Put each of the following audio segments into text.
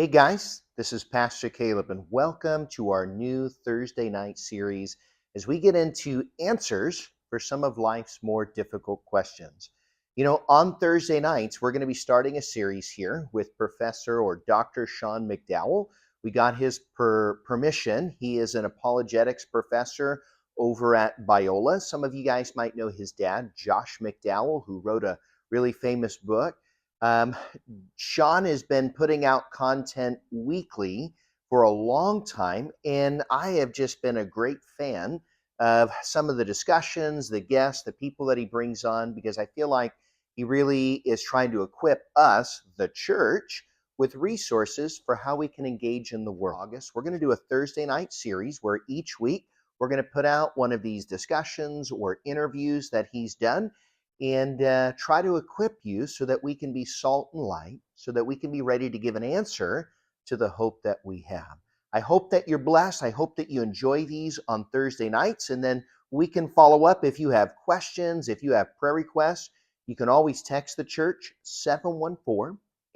Hey guys, this is Pastor Caleb, and welcome to our new Thursday night series as we get into answers for some of life's more difficult questions. You know, on Thursday nights, we're going to be starting a series here with Professor or Dr. Sean McDowell. We got his permission. He is an apologetics professor over at Biola. Some of you guys might know his dad, Josh McDowell, who wrote a really famous book. Sean has been putting out content weekly for a long time, and I have just been a great fan of some of the discussions, the guests, the people that he brings on, because I feel like he really is trying to equip us, the church, with resources for how we can engage in the world. August, we're going to do a Thursday night series where each week we're going to put out one of these discussions or interviews that he's done, and try to equip you so that we can be salt and light, so that we can be ready to give an answer to the hope that we have. I hope that you're blessed. I hope that you enjoy these on Thursday nights, and then we can follow up if you have questions, if you have prayer requests. You can always text the church,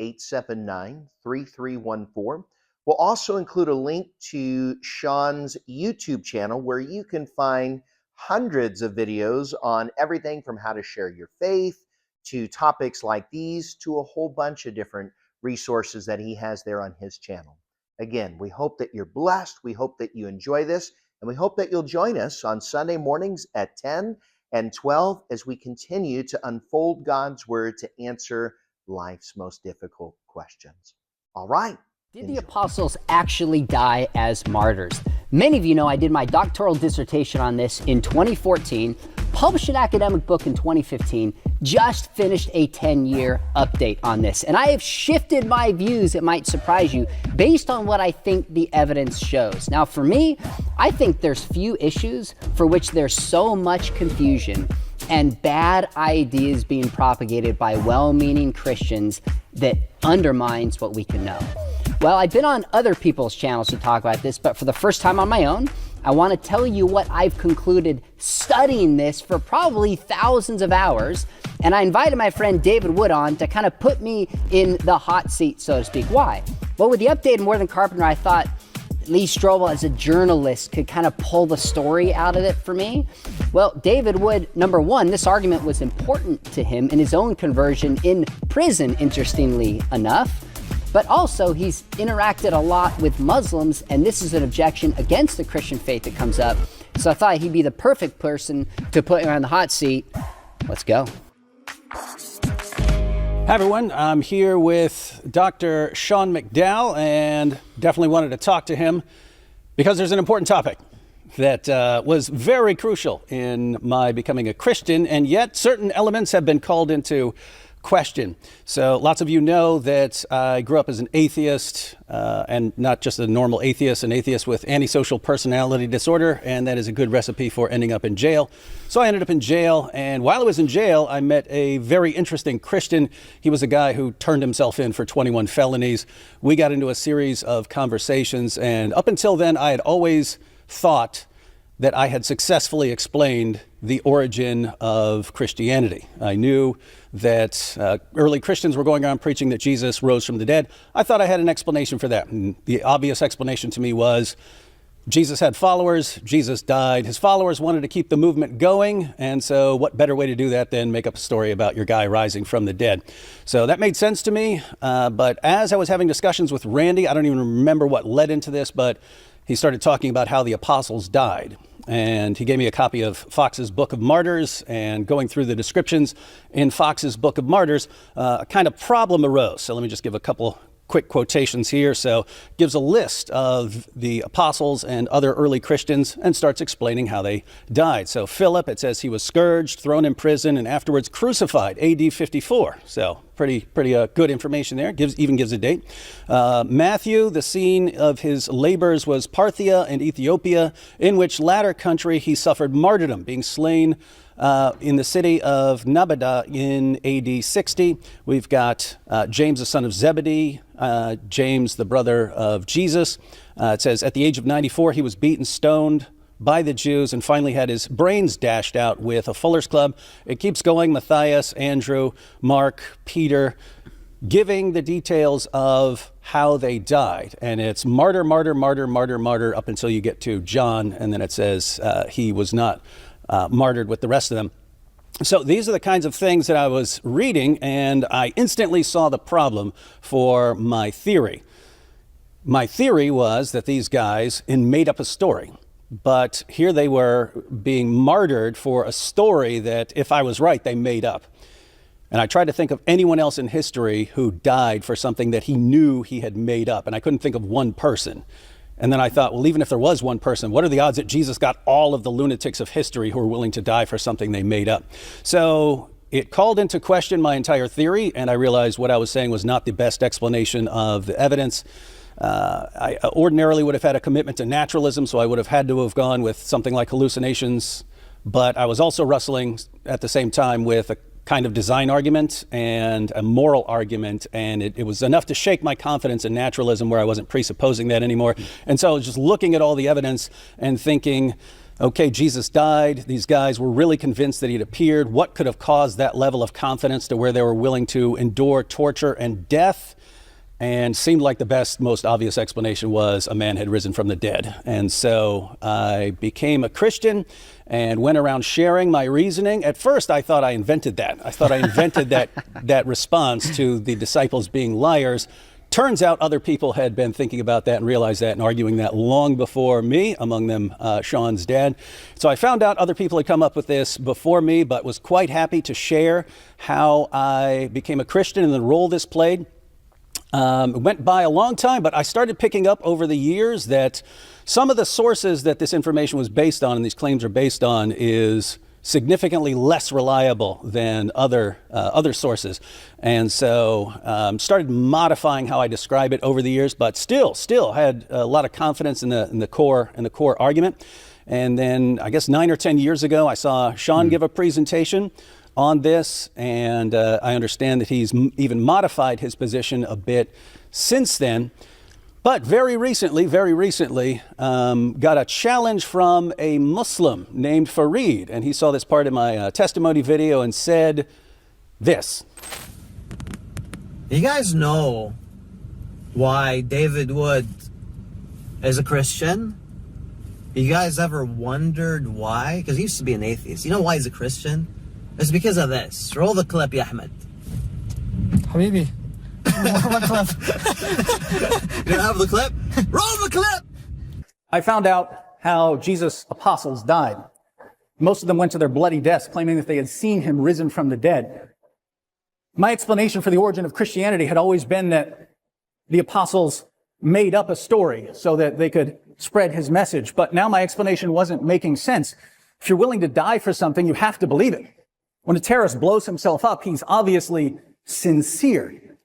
714-879-3314. We'll also include a link to Sean's YouTube channel where you can find hundreds of videos on everything from how to share your faith to topics like these to a whole bunch of different resources that he has there on his channel. Again, we hope that you're blessed. We hope that you enjoy this, and we hope that you'll join us on Sunday mornings at 10 and 12 as we continue to unfold God's word to answer life's most difficult questions. All right. Did the apostles actually die as martyrs? Many of you know I did my doctoral dissertation on this in 2014, published an academic book in 2015, just finished a 10-year update on this. And I have shifted my views, it might surprise you, based on what I think the evidence shows. Now for me, I think there's few issues for which there's so much confusion and bad ideas being propagated by well-meaning Christians that undermines what we can know. Well, I've been on other people's channels to talk about this, but for the first time on my own, I want to tell you what I've concluded studying this for probably thousands of hours. And I invited my friend David Wood on to kind of put me in the hot seat, so to speak. Why? Well, with the update of More Than Carpenter, I thought Lee Strobel as a journalist could kind of pull the story out of it for me. Well, David Wood, number one, this argument was important to him in his own conversion in prison, interestingly enough. But also, he's interacted a lot with Muslims, and this is an objection against the Christian faith that comes up. So I thought he'd be the perfect person to put him on the hot seat. Let's go. Hi, everyone. I'm here with Dr. Sean McDowell, and definitely wanted to talk to him because there's an important topic that was very crucial in my becoming a Christian, and yet certain elements have been called into question. So lots of you know that I grew up as an atheist, and not just a normal atheist, an atheist with antisocial personality disorder, and that is a good recipe for ending up in jail. So I ended up in jail, and while I was in jail, I met a very interesting Christian. He was a guy who turned himself in for 21 felonies. We got into a series of conversations, and up until then, I had always thought that I had successfully explained the origin of Christianity. I knew that early Christians were going around preaching that Jesus rose from the dead. I thought I had an explanation for that. And the obvious explanation to me was Jesus had followers, Jesus died. His followers wanted to keep the movement going, and so what better way to do that than make up a story about your guy rising from the dead? So that made sense to me, but as I was having discussions with Randy, I don't even remember what led into this, but he started talking about how the apostles died. And he gave me a copy of Foxes Book of Martyrs, and going through the descriptions in Foxes Book of Martyrs, a kind of problem arose. So let me just give a couple quick quotations here. So gives a list of the apostles and other early Christians and starts explaining how they died. So Philip, it says he was scourged, thrown in prison, and afterwards crucified, AD 54. So pretty good information there. Even gives a date. Matthew, the scene of his labors was Parthia and Ethiopia, in which latter country he suffered martyrdom, being slain in the city of Nabada in AD 60. We've got James, the son of Zebedee, James, the brother of Jesus. It says at the age of 94, he was beaten, stoned by the Jews, and finally had his brains dashed out with a fuller's club. It keeps going. Matthias, Andrew, Mark, Peter. giving the details of how they died. And it's martyr, martyr, martyr, martyr, martyr, up until you get to John, and then it says he was not martyred with the rest of them. So these are the kinds of things that I was reading, and I instantly saw the problem for my theory. My theory was that these guys made up a story, but here they were being martyred for a story that, if I was right, they made up. And I tried to think of anyone else in history who died for something that he knew he had made up, and I couldn't think of one person. And then I thought, well, even if there was one person, what are the odds that Jesus got all of the lunatics of history who are willing to die for something they made up? So it called into question my entire theory, and I realized what I was saying was not the best explanation of the evidence. I ordinarily would have had a commitment to naturalism, so I would have had to have gone with something like hallucinations, but I was also wrestling at the same time with a kind of design argument and a moral argument, and it was enough to shake my confidence in naturalism where I wasn't presupposing that anymore. And so I was just looking at all the evidence and thinking, okay, Jesus died. These guys were really convinced that he'd appeared. What could have caused that level of confidence to where they were willing to endure torture and death? And seemed like the best, most obvious explanation was a man had risen from the dead. And so I became a Christian and went around sharing my reasoning. At first, I thought I invented that. I thought I invented that response to the disciples being liars. Turns out other people had been thinking about that and realized that and arguing that long before me, among them Sean's dad. So I found out other people had come up with this before me, but was quite happy to share how I became a Christian and the role this played. It went by a long time, but I started picking up over the years that some of the sources that this information was based on and these claims are based on is significantly less reliable than other sources. And so started modifying how I describe it over the years, but still had a lot of confidence in the core argument. And then I guess 9 or 10 years ago, I saw Sean give a presentation on this, and I understand that he's even modified his position a bit since then. But very recently, got a challenge from a Muslim named Farid, and he saw this part of my testimony video and said this. You guys know why David Wood is a Christian? You guys ever wondered why? Because he used to be an atheist. You know why he's a Christian? It's because of this. Roll the clip, ya Ahmed. Habibi. What clip? You don't have the clip? Roll the clip! I found out how Jesus' apostles died. Most of them went to their bloody deaths, claiming that they had seen him risen from the dead. My explanation for the origin of Christianity had always been that the apostles made up a story so that they could spread his message. But now my explanation wasn't making sense. If you're willing to die for something, you have to believe it. When a terrorist blows himself up, he's obviously sincere.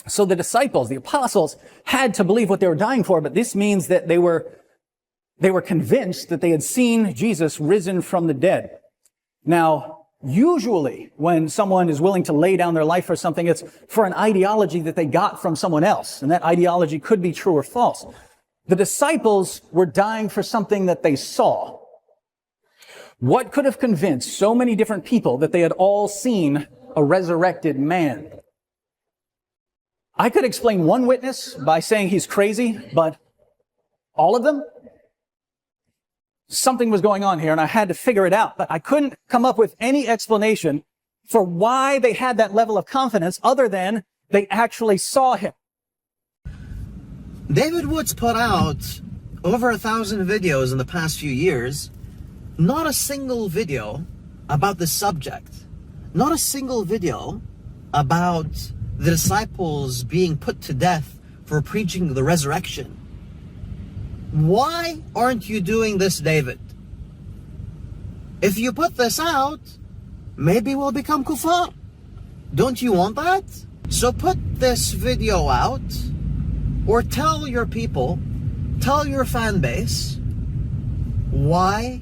So the disciples, the apostles, had to believe what they were dying for, but this means that they were convinced that they had seen Jesus risen from the dead. Now, usually when someone is willing to lay down their life for something, it's for an ideology that they got from someone else, and that ideology could be true or false. The disciples were dying for something that they saw. What could have convinced so many different people that they had all seen a resurrected man? I could explain one witness by saying he's crazy, but all of them? Something was going on here, and I had to figure it out, but I couldn't come up with any explanation for why they had that level of confidence other than they actually saw him. David Wood's put out over 1,000 videos in the past few years. Not a single video about the subject. Not a single video about the disciples being put to death for preaching the resurrection. Why aren't you doing this, David? If you put this out, maybe we'll become kuffar. Don't you want that? So put this video out, or tell your people, tell your fan base, why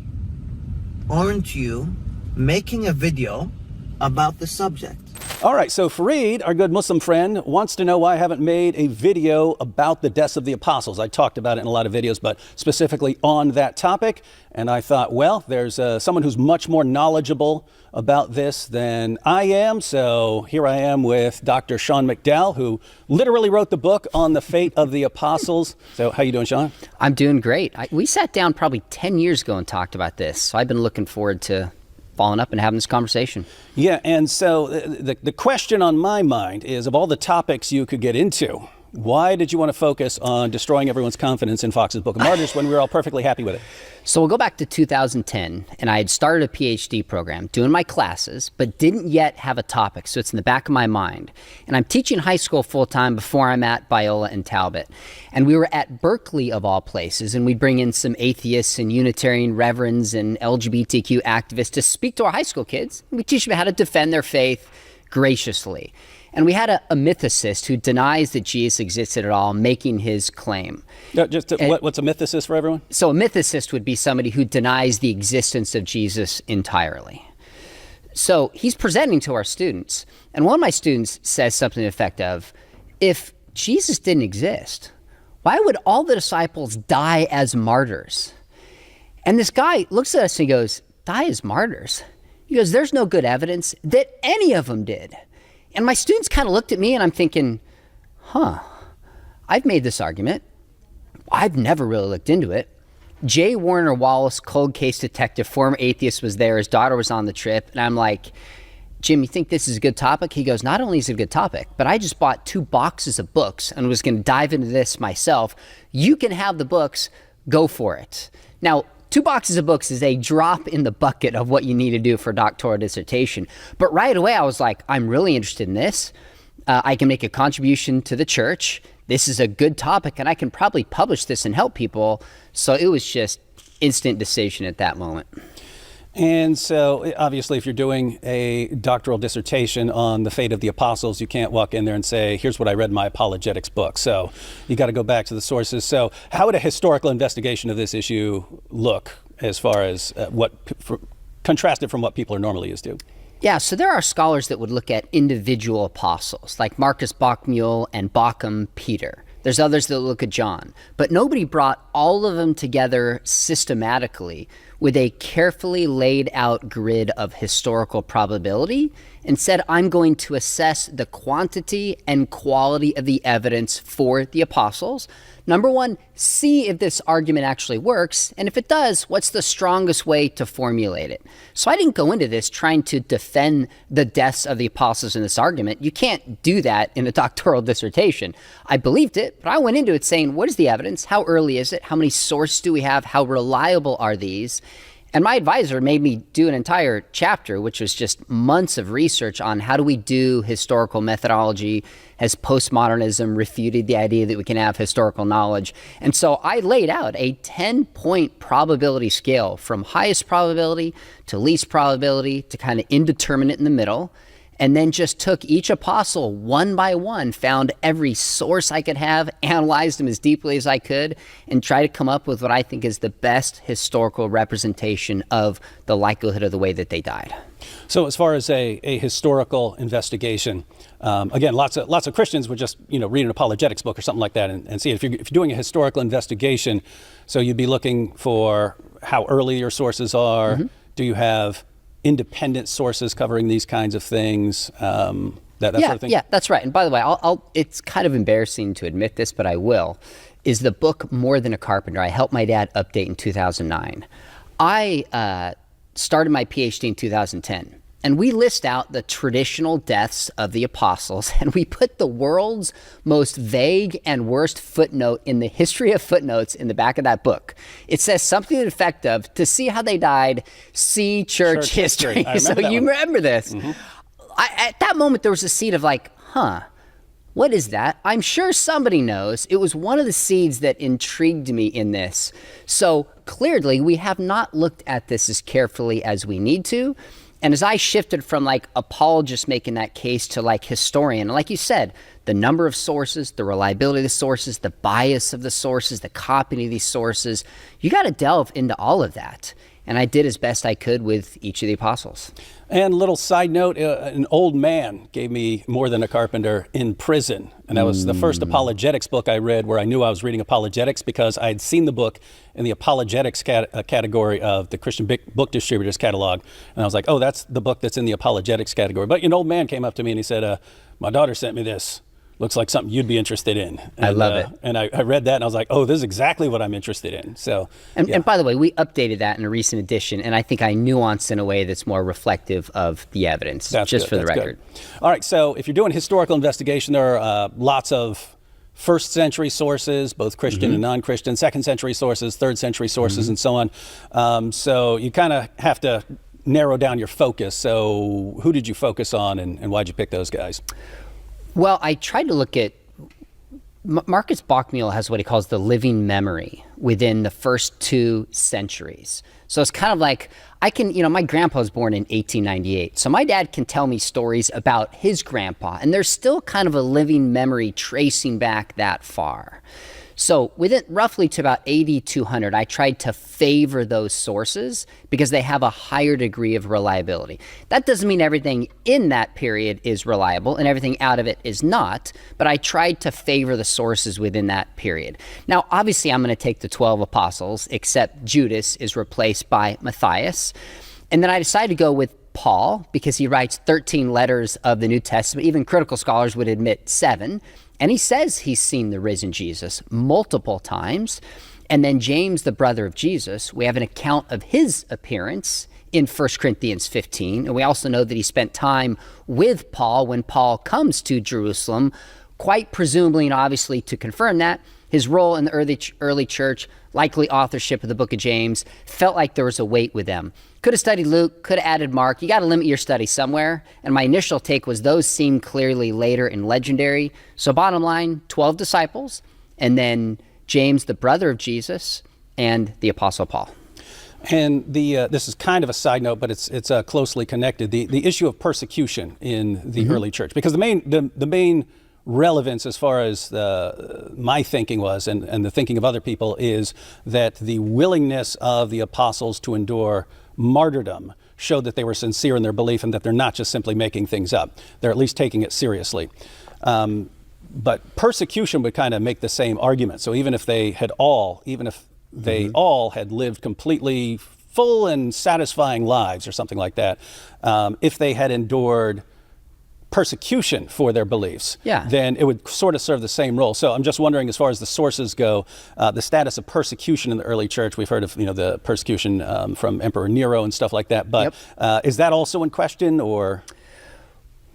aren't you making a video about the subject? All right, so Fareed, our good Muslim friend, wants to know why I haven't made a video about the deaths of the apostles. I talked about it in a lot of videos, but specifically on that topic. And I thought, well, there's someone who's much more knowledgeable about this than I am. So here I am with Dr. Sean McDowell, who literally wrote the book on the fate of the apostles. So how you doing, Sean? I'm doing great. We sat down probably 10 years ago and talked about this. So I've been looking forward to following up and having this conversation. Yeah, and so the question on my mind is, of all the topics you could get into, why did you want to focus on destroying everyone's confidence in Foxes Book of Martyrs when we were all perfectly happy with it? So we'll go back to 2010, and I had started a Ph.D. program, doing my classes, but didn't yet have a topic, so it's in the back of my mind. And I'm teaching high school full-time before I'm at Biola and Talbot. And we were at Berkeley, of all places, and we'd bring in some atheists and Unitarian reverends and LGBTQ activists to speak to our high school kids. We teach them how to defend their faith graciously. And we had a mythicist who denies that Jesus existed at all, making his claim. What's a mythicist for everyone? So a mythicist would be somebody who denies the existence of Jesus entirely. So he's presenting to our students, and one of my students says something to the effect of, if Jesus didn't exist, why would all the disciples die as martyrs? And this guy looks at us and he goes, die as martyrs? He goes, there's no good evidence that any of them did. And my students kind of looked at me and I'm thinking, I've made this argument. I've never really looked into it. J. Warner Wallace, cold case detective, former atheist, was there. His daughter was on the trip. And I'm like, Jim, you think this is a good topic? He goes, not only is it a good topic, but I just bought 2 boxes of books and was going to dive into this myself. You can have the books. Go for it. Now, 2 boxes of books is a drop in the bucket of what you need to do for a doctoral dissertation. But right away, I was like, I'm really interested in this. I can make a contribution to the church. This is a good topic, and I can probably publish this and help people. So it was just instant decision at that moment. And so, obviously, if you're doing a doctoral dissertation on the fate of the apostles, you can't walk in there and say, here's what I read in my apologetics book. So you got to go back to the sources. So how would a historical investigation of this issue look as far as contrasted from what people are normally used to? Yeah, so there are scholars that would look at individual apostles, like Marcus Bockmuehl and Bauckham Peter. There's others that look at John. But nobody brought all of them together systematically with a carefully laid out grid of historical probability and said, I'm going to assess the quantity and quality of the evidence for the apostles. Number one, see if this argument actually works. And if it does, what's the strongest way to formulate it? So I didn't go into this trying to defend the deaths of the apostles in this argument. You can't do that in a doctoral dissertation. I believed it, but I went into it saying, what is the evidence? How early is it? How many sources do we have? How reliable are these? And my advisor made me do an entire chapter, which was just months of research on how do we do historical methodology. Has postmodernism refuted the idea that we can have historical knowledge? And so I laid out a 10-point probability scale from highest probability to least probability to kind of indeterminate in the middle. And then just took each apostle one by one, found every source I could have, analyzed them as deeply as I could, and tried to come up with what I think is the best historical representation of the likelihood of the way that they died. So as far as a historical investigation, again, lots of Christians would just read an apologetics book or something like that and see it. If you're doing a historical investigation, so you'd be looking for how early your sources are. Mm-hmm. Do you have independent sources covering these kinds of things, that sort of thing? Yeah, that's right. And by the way, it's kind of embarrassing to admit this, but I will, is the book More Than a Carpenter. I helped my dad update in 2009. I started my Ph.D. in 2010, and we list out the traditional deaths of the apostles, and we put the world's most vague and worst footnote in the history of footnotes in the back of that book. It says something to the effect of, to see how they died, see church history. So you remember this. Mm-hmm. At that moment, there was a seed of like, what is that? I'm sure somebody knows. It was one of the seeds that intrigued me in this. So clearly, we have not looked at this as carefully as we need to. And as I shifted from like apologist making that case to like historian, like you said, the number of sources, the reliability of the sources, the bias of the sources, the copying of these sources, you got to delve into all of that. and I did as best I could with each of the apostles. And little side note, an old man gave me More Than a Carpenter in prison. And that was the first apologetics book I read where I knew I was reading apologetics, because I had seen the book in the apologetics category of the Christian Book Distributors catalog. And I was like, oh, that's the book that's in the apologetics category. But an old man came up to me and he said, my daughter sent me this. Looks like something you'd be interested in. And, I love it. And I read that and I was like, oh, this is exactly what I'm interested in. So, and by the way, we updated that in a recent edition, and I think I nuanced in a way that's more reflective of the evidence, that's just good. for the That's record. Good. All right, so if you're doing historical investigation, there are lots of first century sources, both Christian and non-Christian, second century sources, third century sources, and so on. So you kind of have to narrow down your focus. So who did you focus on, and why'd you pick those guys? Well, I tried to look at, Marcus Bachmuel has what he calls the living memory within the first 2 centuries. So it's kind of like, my grandpa was born in 1898. So my dad can tell me stories about his grandpa, and there's still kind of a living memory tracing back that far. So within roughly to about 8200, I tried to favor those sources because they have a higher degree of reliability. That doesn't mean everything in that period is reliable and everything out of it is not, but I tried to favor the sources within that period. Now, obviously, I'm going to take the 12 apostles, except Judas is replaced by Matthias. And then I decided to go with Paul because he writes 13 letters of the New Testament. Even critical scholars would admit 7. And he says he's seen the risen Jesus multiple times. And then James, the brother of Jesus, we have an account of his appearance in 1 Corinthians 15. And we also know that he spent time with Paul when Paul comes to Jerusalem, quite presumably and obviously to confirm that. His role in the early church, likely authorship of the book of James, felt like there was a weight with them. Could have studied Luke, could have added Mark. You got to limit your study somewhere. And my initial take was those seem clearly later and legendary. So bottom line, 12 disciples, and then James, the brother of Jesus, and the Apostle Paul. And this is kind of a side note, but it's closely connected. The issue of persecution in the early church, because the main relevance as far as my thinking was, and the thinking of other people, is that the willingness of the apostles to endure martyrdom showed that they were sincere in their belief and that they're not just simply making things up. They're at least taking it seriously. But persecution would kind of make the same argument. So even if they all had lived completely full and satisfying lives or something like that, if they had endured persecution for their beliefs, then it would sort of serve the same role. So I'm just wondering, as far as the sources go, the status of persecution in the early church. We've heard of the persecution from Emperor Nero and stuff like that. But is that also in question, or?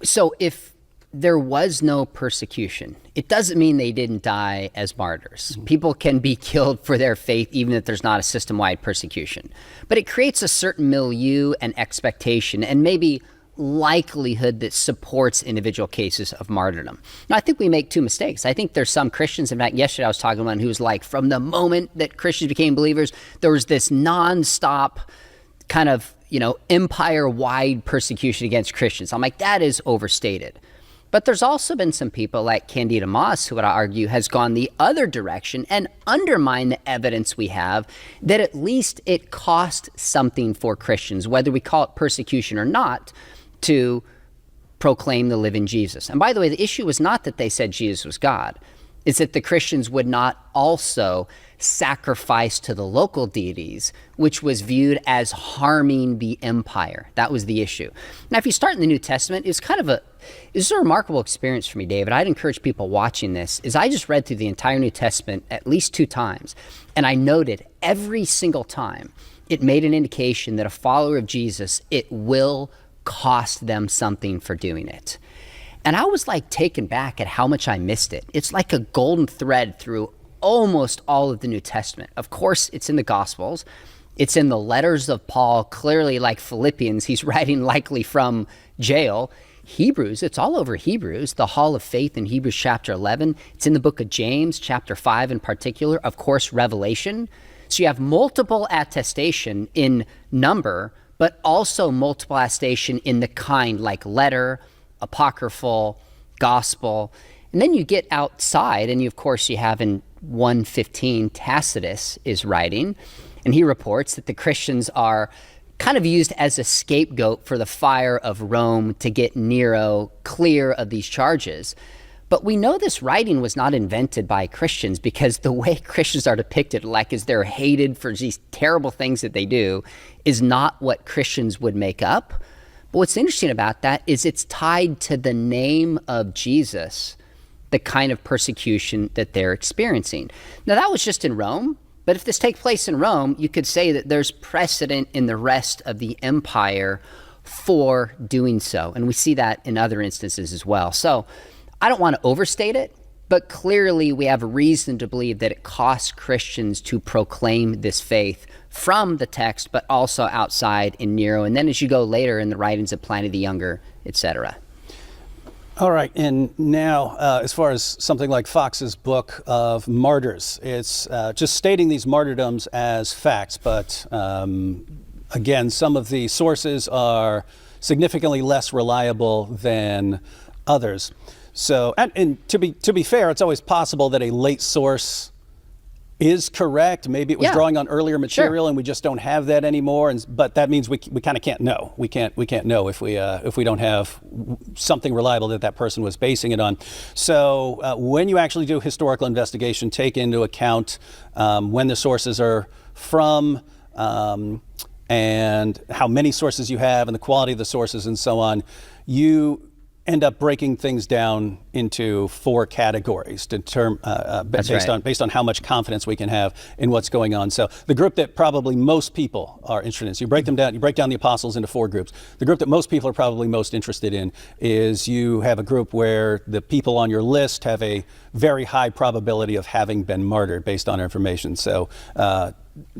So if there was no persecution, it doesn't mean they didn't die as martyrs. People can be killed for their faith even if there's not a system-wide persecution. But it creates a certain milieu and expectation and maybe likelihood that supports individual cases of martyrdom. Now, I think we make 2 mistakes. I think there's some Christians, in fact, yesterday I was talking to one who's like, from the moment that Christians became believers, there was this nonstop kind of, empire-wide persecution against Christians. I'm like, that is overstated. But there's also been some people like Candida Moss, who would argue has gone the other direction and undermined the evidence we have that at least it cost something for Christians, whether we call it persecution or not, to proclaim the living Jesus. And by the way, the issue was not that they said Jesus was God. It's that the Christians would not also sacrifice to the local deities, which was viewed as harming the empire. That was the issue. Now, if you start in the New Testament, it's a remarkable experience for me, David. I'd encourage people watching this, is I just read through the entire New Testament at least 2 times, and I noted every single time it made an indication that a follower of Jesus, it will cost them something for doing it. And I was like taken back at how much I missed it. It's like a golden thread through almost all of the New Testament. Of course, it's in the Gospels. It's in the letters of Paul, clearly like Philippians, he's writing likely from jail. Hebrews, it's all over Hebrews, the Hall of Faith in Hebrews chapter 11. It's in the book of James, chapter 5 in particular. Of course, Revelation. So you have multiple attestation in number, but also multiple attestation in the kind, like letter, apocryphal, gospel. And then you get outside, and of course you have in 1:15 Tacitus is writing, And he reports that the Christians are kind of used as a scapegoat for the fire of Rome to get Nero clear of these charges. But we know this writing was not invented by Christians, because the way Christians are depicted, like as they're hated for these terrible things that they do, is not what Christians would make up. But what's interesting about that is it's tied to the name of Jesus, the kind of persecution that they're experiencing. Now, that was just in Rome. But if this takes place in Rome, you could say that there's precedent in the rest of the empire for doing so. And we see that in other instances as well. So I don't want to overstate it, but clearly we have reason to believe that it costs Christians to proclaim this faith from the text, but also outside in Nero. And then as you go later in the writings of Pliny the Younger, etc. All right, and now as far as something like Fox's Book of Martyrs, it's just stating these martyrdoms as facts, but again, some of the sources are significantly less reliable than others. So, and to be fair, it's always possible that a late source is correct. Maybe it was drawing on earlier material, and we just don't have that anymore. But that means we kind of can't know. We can't know if we don't have something reliable that person was basing it on. So when you actually do historical investigation, take into account when the sources are from, and how many sources you have, and the quality of the sources, and so on. You end up breaking things down into 4 categories based on how much confidence we can have in what's going on. So the group that probably most people are interested in, so you break down the apostles into 4 groups. The group that most people are probably most interested in is you have a group where the people on your list have a very high probability of having been martyred based on our information. So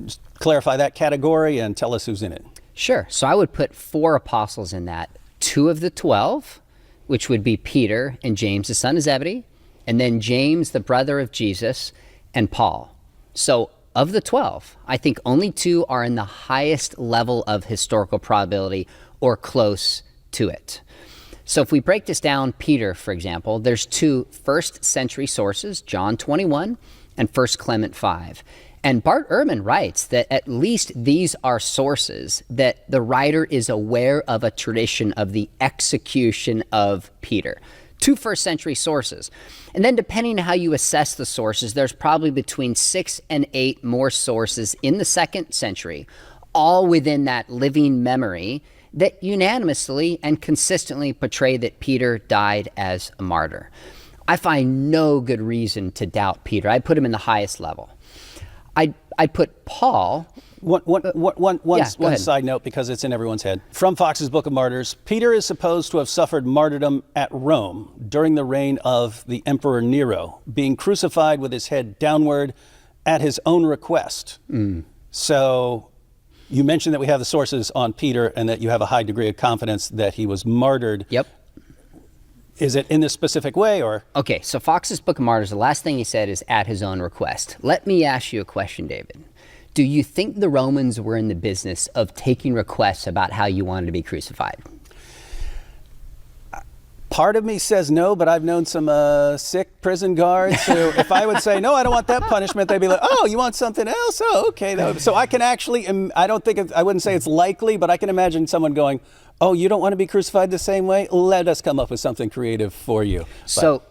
just clarify that category and tell us who's in it. Sure. So I would put 4 apostles in that. 2 of the 12, which would be Peter and James, the son of Zebedee, and then James, the brother of Jesus, and Paul. So of the 12, I think only 2 are in the highest level of historical probability or close to it. So if we break this down, Peter, for example, there's 2 first century sources, John 21 and 1 Clement 5. And Bart Ehrman writes that at least these are sources that the writer is aware of a tradition of the execution of Peter. 2 first century sources. And then depending on how you assess the sources, there's probably between 6 and 8 more sources in the 2nd century, all within that living memory that unanimously and consistently portray that Peter died as a martyr. I find no good reason to doubt Peter. I put him in the highest level. I put Paul. One side note, because it's in everyone's head. From Fox's Book of Martyrs, Peter is supposed to have suffered martyrdom at Rome during the reign of the Emperor Nero, being crucified with his head downward at his own request. So you mentioned that we have the sources on Peter and that you have a high degree of confidence that he was martyred. Yep. Is it in this specific way, or? Okay, so Fox's Book of Martyrs, the last thing he said is at his own request. Let me ask you a question, David. Do you think the Romans were in the business of taking requests about how you wanted to be crucified? Part of me says no, but I've known some sick prison guards who, if I would say, no, I don't want that punishment, they'd be like, oh, you want something else? Oh, okay. So I can actually, I wouldn't say it's likely, but I can imagine someone going, oh, you don't want to be crucified the same way? Let us come up with something creative for you. So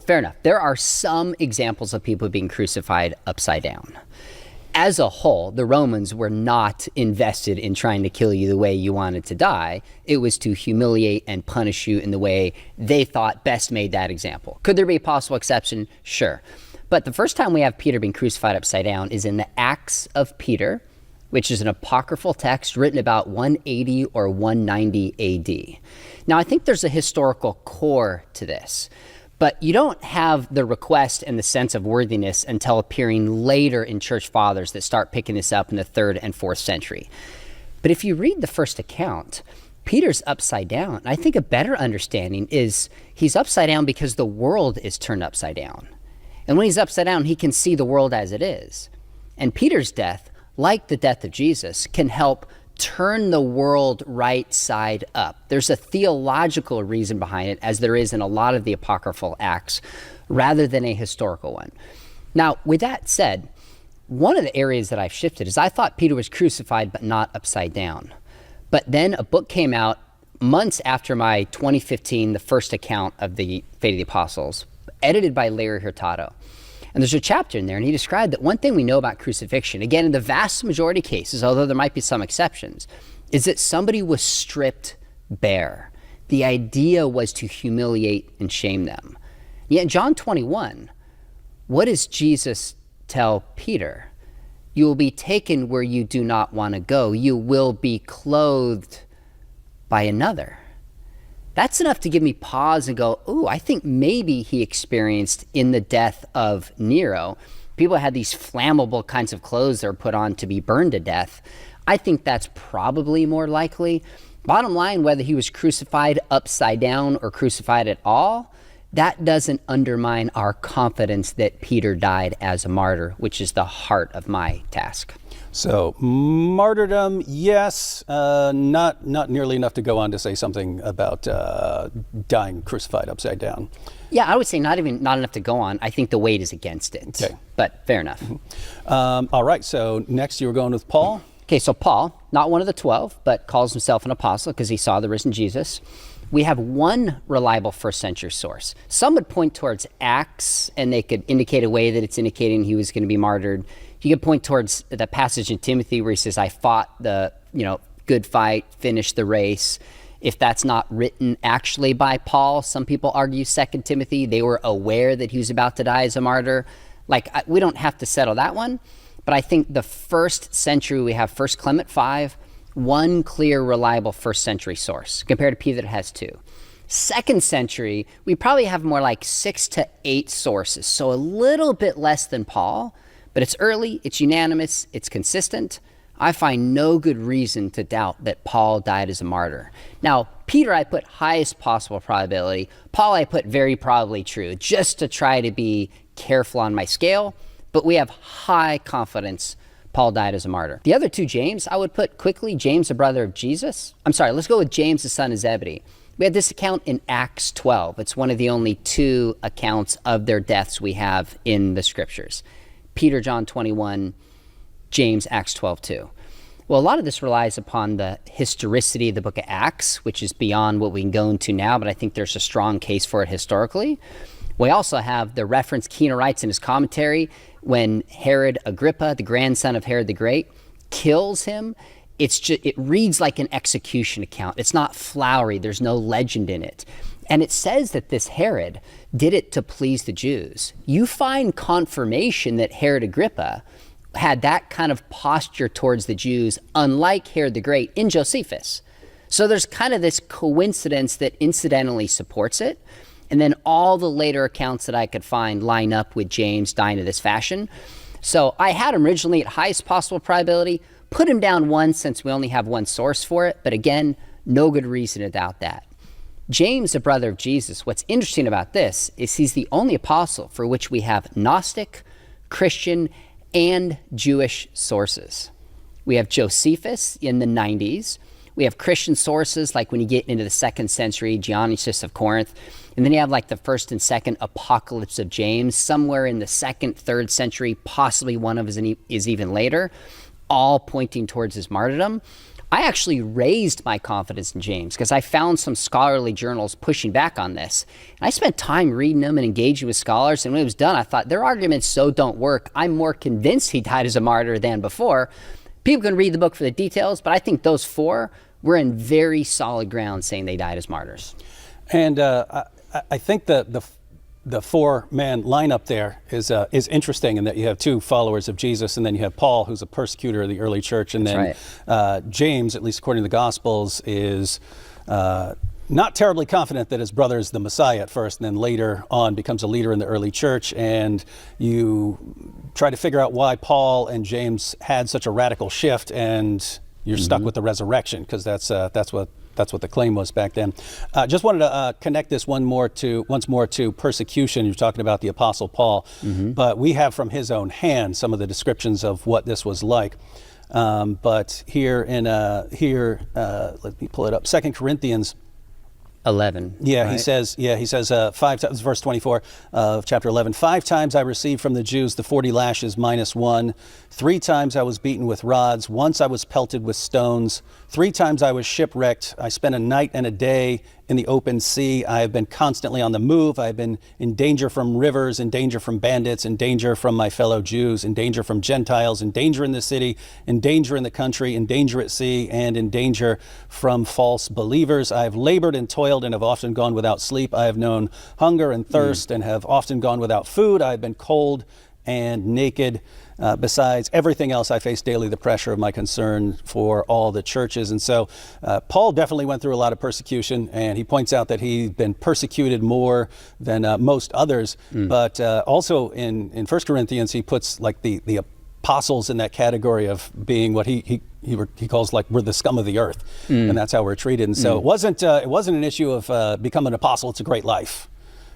fair enough. There are some examples of people being crucified upside down. As a whole, the Romans were not invested in trying to kill you the way you wanted to die. It was to humiliate and punish you in the way they thought best made that example. Could there be a possible exception? Sure. But the first time we have Peter being crucified upside down is in the Acts of Peter, which is an apocryphal text written about 180 or 190 AD. Now, I think there's a historical core to this. But you don't have the request and the sense of worthiness until appearing later in church fathers that start picking this up in the 3rd and 4th century. But if you read the first account, Peter's upside down. I think a better understanding is he's upside down because the world is turned upside down. And when he's upside down, he can see the world as it is. And Peter's death, like the death of Jesus, can help turn the world right side up. There's a theological reason behind it, as there is in a lot of the apocryphal Acts, rather than a historical one. Now, with that said, one of the areas that I've shifted is I thought Peter was crucified but not upside down. But then a book came out months after my 2015, the first account of the Fate of the Apostles, edited by Larry Hurtado. And there's a chapter in there, and he described that one thing we know about crucifixion, again, in the vast majority of cases, although there might be some exceptions, is that somebody was stripped bare. The idea was to humiliate and shame them. Yet in John 21, what does Jesus tell Peter? You will be taken where you do not want to go. You will be clothed by another. That's enough to give me pause and go, ooh, I think maybe he experienced in the death of Nero. People had these flammable kinds of clothes that were put on to be burned to death. I think that's probably more likely. Bottom line, whether he was crucified upside down or crucified at all, that doesn't undermine our confidence that Peter died as a martyr, which is the heart of my task. So martyrdom, yes, not nearly enough to go on to say something about dying crucified upside down. Yeah, I would say not enough to go on. I think the weight is against it. Okay. But fair enough. All right, so next you were going with Paul. Okay, so Paul, not one of the 12, but calls himself an apostle because he saw the risen Jesus. We have one reliable first century source. Some would point towards Acts, and they could indicate a way that it's indicating he was going to be martyred. You could point towards the passage in Timothy where he says, I fought the good fight, finished the race. If that's not written actually by Paul, some people argue 2 Timothy, they were aware that he was about to die as a martyr. We don't have to settle that one. But I think the first century, we have 1 Clement 5, one clear, reliable first century source, compared to Peter that has two. 2nd century, we probably have more like 6 to 8 sources, so a little bit less than Paul, but it's early, it's unanimous, it's consistent. I find no good reason to doubt that Paul died as a martyr. Now, Peter, I put highest possible probability. Paul, I put very probably true, just to try to be careful on my scale. But we have high confidence Paul died as a martyr. The other two, James, I would put quickly, James, the brother of Jesus. I'm sorry, let's go with James, the son of Zebedee. We had this account in Acts 12. It's one of the only 2 accounts of their deaths we have in the scriptures. Peter, John 21, James, Acts 12:2. Well, a lot of this relies upon the historicity of the book of Acts, which is beyond what we can go into now, but I think there's a strong case for it historically. We also have the reference Keno writes in his commentary when Herod Agrippa, the grandson of Herod the Great, kills him. It reads like an execution account. It's not flowery. There's no legend in it. And it says that this Herod did it to please the Jews. You find confirmation that Herod Agrippa had that kind of posture towards the Jews, unlike Herod the Great, in Josephus. So there's kind of this coincidence that incidentally supports it. And then all the later accounts that I could find line up with James dying in this fashion. So I had him originally at highest possible probability, put him down 1 since we only have one source for it. But again, no good reason to doubt that. James, the brother of Jesus, what's interesting about this is he's the only apostle for which we have Gnostic, Christian, and Jewish sources. We have Josephus in the 90s. We have Christian sources like when you get into the 2nd century, Dionysius of Corinth. And then you have like the 1st and 2nd Apocalypse of James, somewhere in the 2nd, 3rd century, possibly one of us is even later, all pointing towards his martyrdom. I actually raised my confidence in James because I found some scholarly journals pushing back on this. And I spent time reading them and engaging with scholars. And when it was done, I thought their arguments so don't work. I'm more convinced he died as a martyr than before. People can read the book for the details, but I think those 4 were in very solid ground saying they died as martyrs. And I think the 4-man lineup there is interesting in that you have 2 followers of Jesus, and then you have Paul, who's a persecutor of the early church, and then James, at least according to the Gospels, is not terribly confident that his brother is the Messiah at first, and then later on becomes a leader in the early church. And you try to figure out why Paul and James had such a radical shift, and you're stuck with the resurrection because that's what the claim was back then. Just wanted to connect this once more to persecution. You're talking about the Apostle Paul, but we have from his own hand some of the descriptions of what this was like. But let me pull it up. 2 Corinthians 11. Yeah, right? he says 5 times, verse 24 of chapter 11, 5 times I received from the Jews the 40 lashes minus 1. 3 times I was beaten with rods. Once I was pelted with stones. 3 times I was shipwrecked. I spent a night and a day in the open sea. I have been constantly on the move. I have been in danger from rivers, in danger from bandits, in danger from my fellow Jews, in danger from Gentiles, in danger in the city, in danger in the country, in danger at sea, and in danger from false believers. I have labored and toiled and have often gone without sleep. I have known hunger and thirst and have often gone without food. I have been cold and naked. Besides everything else, I face daily the pressure of my concern for all the churches. And so Paul definitely went through a lot of persecution, and he points out that he'd been persecuted more than most others. But also in 1 Corinthians, he puts like the apostles in that category of being what he calls like we're the scum of the earth, and that's how we're treated. And so it wasn't an issue of becoming an apostle. It's a great life.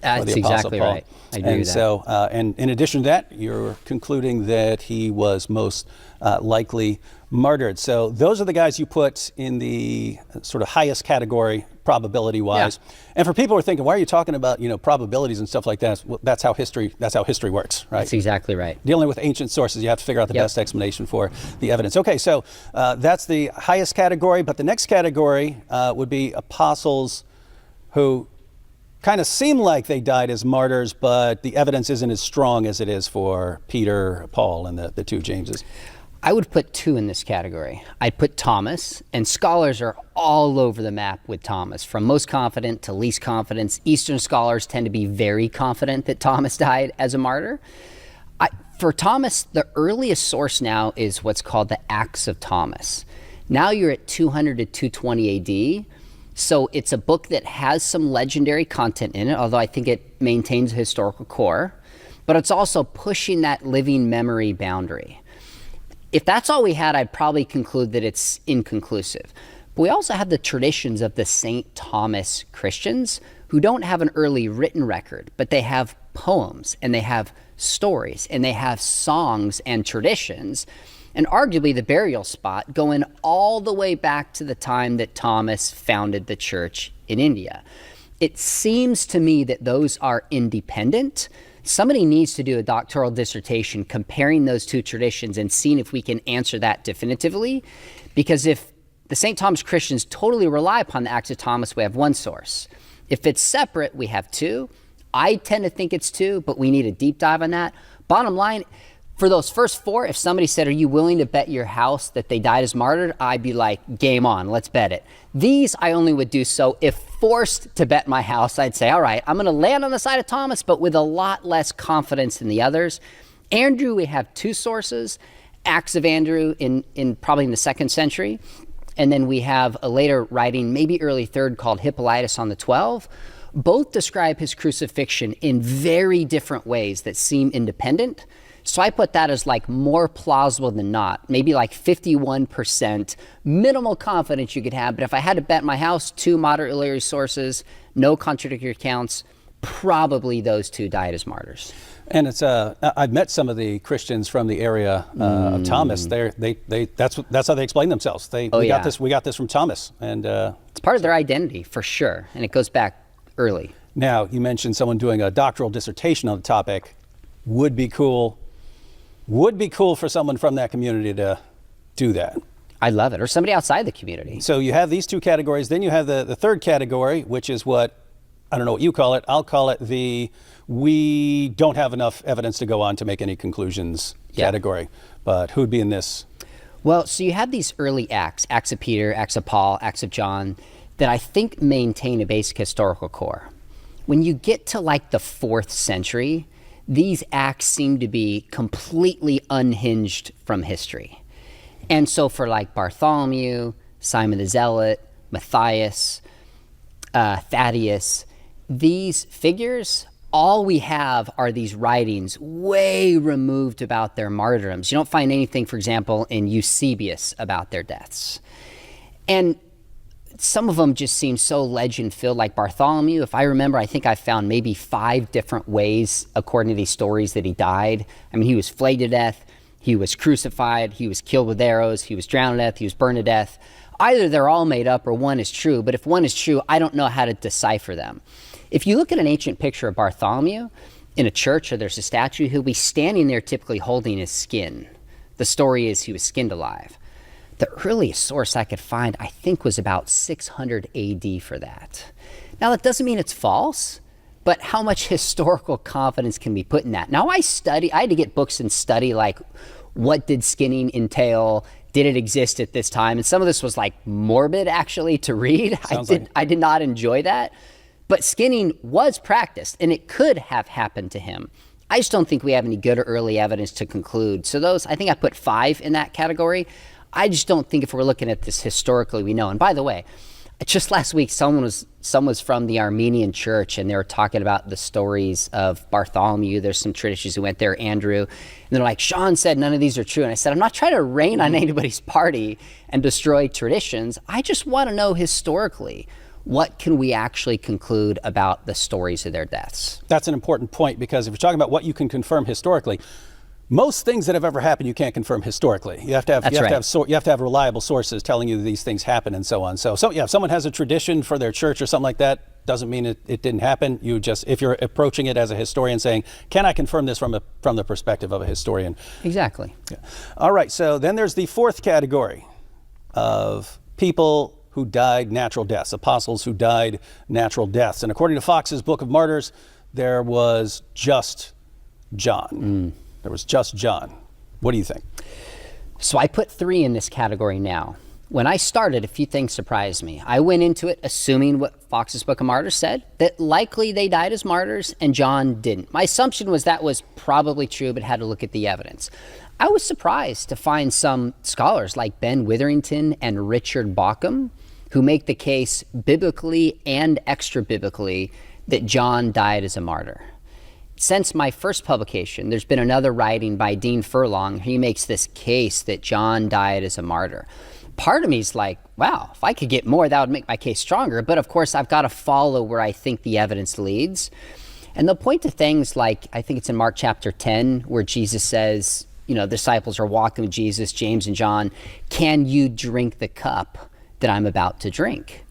That's exactly right. I agree with that. So, and in addition to that, you're concluding that he was most likely martyred. So those are the guys you put in the sort of highest category probability-wise. Yeah. And for people who are thinking, why are you talking about probabilities and stuff like that? Well, that's how history works, right? That's exactly right. Dealing with ancient sources, you have to figure out the best explanation for the evidence. Okay, so that's the highest category, but the next category would be apostles who kind of seem like they died as martyrs, but the evidence isn't as strong as it is for Peter, Paul, and the two Jameses. I would put 2 in this category. I'd put Thomas, and scholars are all over the map with Thomas, from most confident to least confidence. Eastern scholars tend to be very confident that Thomas died as a martyr. For Thomas, the earliest source now is what's called the Acts of Thomas. Now you're at 200 to 220 AD. So it's a book that has some legendary content in it, although I think it maintains a historical core, but it's also pushing that living memory boundary. If that's all we had, I'd probably conclude that it's inconclusive. But we also have the traditions of the St. Thomas Christians who don't have an early written record, but they have poems and they have stories and they have songs and traditions, and arguably the burial spot going all the way back to the time that Thomas founded the church in India. It seems to me that those are independent. Somebody needs to do a doctoral dissertation comparing those two traditions and seeing if we can answer that definitively. Because if the St. Thomas Christians totally rely upon the Acts of Thomas, we have one source. If it's separate, we have 2. I tend to think it's 2, but we need a deep dive on that. Bottom line, for those first 4, if somebody said, are you willing to bet your house that they died as martyred? I'd be like, game on, let's bet it. These, I only would do so if forced to bet my house. I'd say, all right, I'm going to land on the side of Thomas, but with a lot less confidence than the others. Andrew, we have 2 sources, Acts of Andrew in probably in the 2nd century. And then we have a later writing, maybe early 3rd, called Hippolytus on the 12. Both describe his crucifixion in very different ways that seem independent. So I put that as like more plausible than not, maybe like 51% minimal confidence you could have. But if I had to bet my house, 2 moderate sources, no contradictory accounts, probably those 2 died as martyrs. And it's I've met some of the Christians from the area of Thomas. That's how they explain themselves. We got this from Thomas, and it's part of their identity for sure, and it goes back early. Now you mentioned someone doing a doctoral dissertation on the topic. Would be cool for someone from that community to do that. I love it, or somebody outside the community. So you have these 2 categories. Then you have the 3rd category, which is what, I don't know what you call it. I'll call it we don't have enough evidence to go on to make any conclusions category. But who'd be in this? Well, so you have these early Acts of Peter, Acts of Paul, Acts of John, that I think maintain a basic historical core. When you get to like the 4th century, these Acts seem to be completely unhinged from history. And so for like Bartholomew, Simon the Zealot, Matthias, Thaddeus, these figures, all we have are these writings way removed about their martyrdoms. You don't find anything, for example, in Eusebius about their deaths. And some of them just seem so legend-filled, like Bartholomew. If I remember, I think I found maybe 5 different ways, according to these stories, that he died. I mean, he was flayed to death, he was crucified, he was killed with arrows, he was drowned to death, he was burned to death. Either they're all made up or one is true, but if one is true, I don't know how to decipher them. If you look at an ancient picture of Bartholomew in a church or there's a statue, he'll be standing there typically holding his skin. The story is he was skinned alive. The earliest source I could find, I think, was about 600 AD for that. Now, that doesn't mean it's false, but how much historical confidence can be put in that? Now, I had to get books and study, like, what did skinning entail? Did it exist at this time? And some of this was like morbid actually to read. I did not enjoy that. But skinning was practiced and it could have happened to him. I just don't think we have any good or early evidence to conclude. So those, I think I put 5 in that category. I just don't think if we're looking at this historically, we know. And by the way, just last week, someone was from the Armenian church and they were talking about the stories of Bartholomew. There's some traditions who went there, Andrew, and they're like, Sean said none of these are true. And I said, I'm not trying to rain on anybody's party and destroy traditions. I just want to know historically, what can we actually conclude about the stories of their deaths? That's an important point, because if you're talking about what you can confirm historically, most things that have ever happened you can't confirm historically. You have to have reliable sources telling you that these things happen and so on. So yeah, if someone has a tradition for their church or something like that, doesn't mean it didn't happen. You just, if you're approaching it as a historian saying, can I confirm this from the perspective of a historian? Exactly. Yeah. All right, so then there's the 4th category of people who died natural deaths, apostles who died natural deaths. And according to Fox's Book of Martyrs, there was just John. There was just John. What do you think? So I put 3 in this category now. When I started, a few things surprised me. I went into it assuming what Fox's Book of Martyrs said, that likely they died as martyrs and John didn't. My assumption was that was probably true, but had to look at the evidence. I was surprised to find some scholars like Ben Witherington and Richard Bauckham who make the case biblically and extra biblically that John died as a martyr. Since my first publication, there's been another writing by Dean Furlong. He makes this case that John died as a martyr. Part of me is like, wow, if I could get more, that would make my case stronger. But of course, I've got to follow where I think the evidence leads. And they'll point to things like, I think it's in Mark chapter 10, where Jesus says, the disciples are walking with Jesus, James and John, can you drink the cup that I'm about to drink?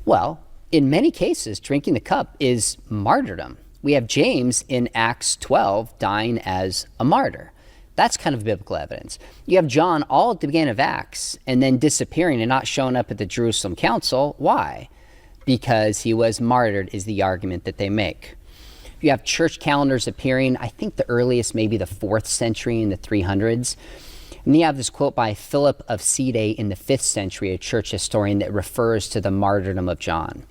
Well, in many cases, drinking the cup is martyrdom. We have James in Acts 12 dying as a martyr. That's kind of biblical evidence. You have John all at the beginning of Acts and then disappearing and not showing up at the Jerusalem Council. Why? Because he was martyred is the argument that they make. You have church calendars appearing, I think the earliest maybe the 4th century in the 300s. And then you have this quote by Philip of Cede in the 5th century, a church historian that refers to the martyrdom of John.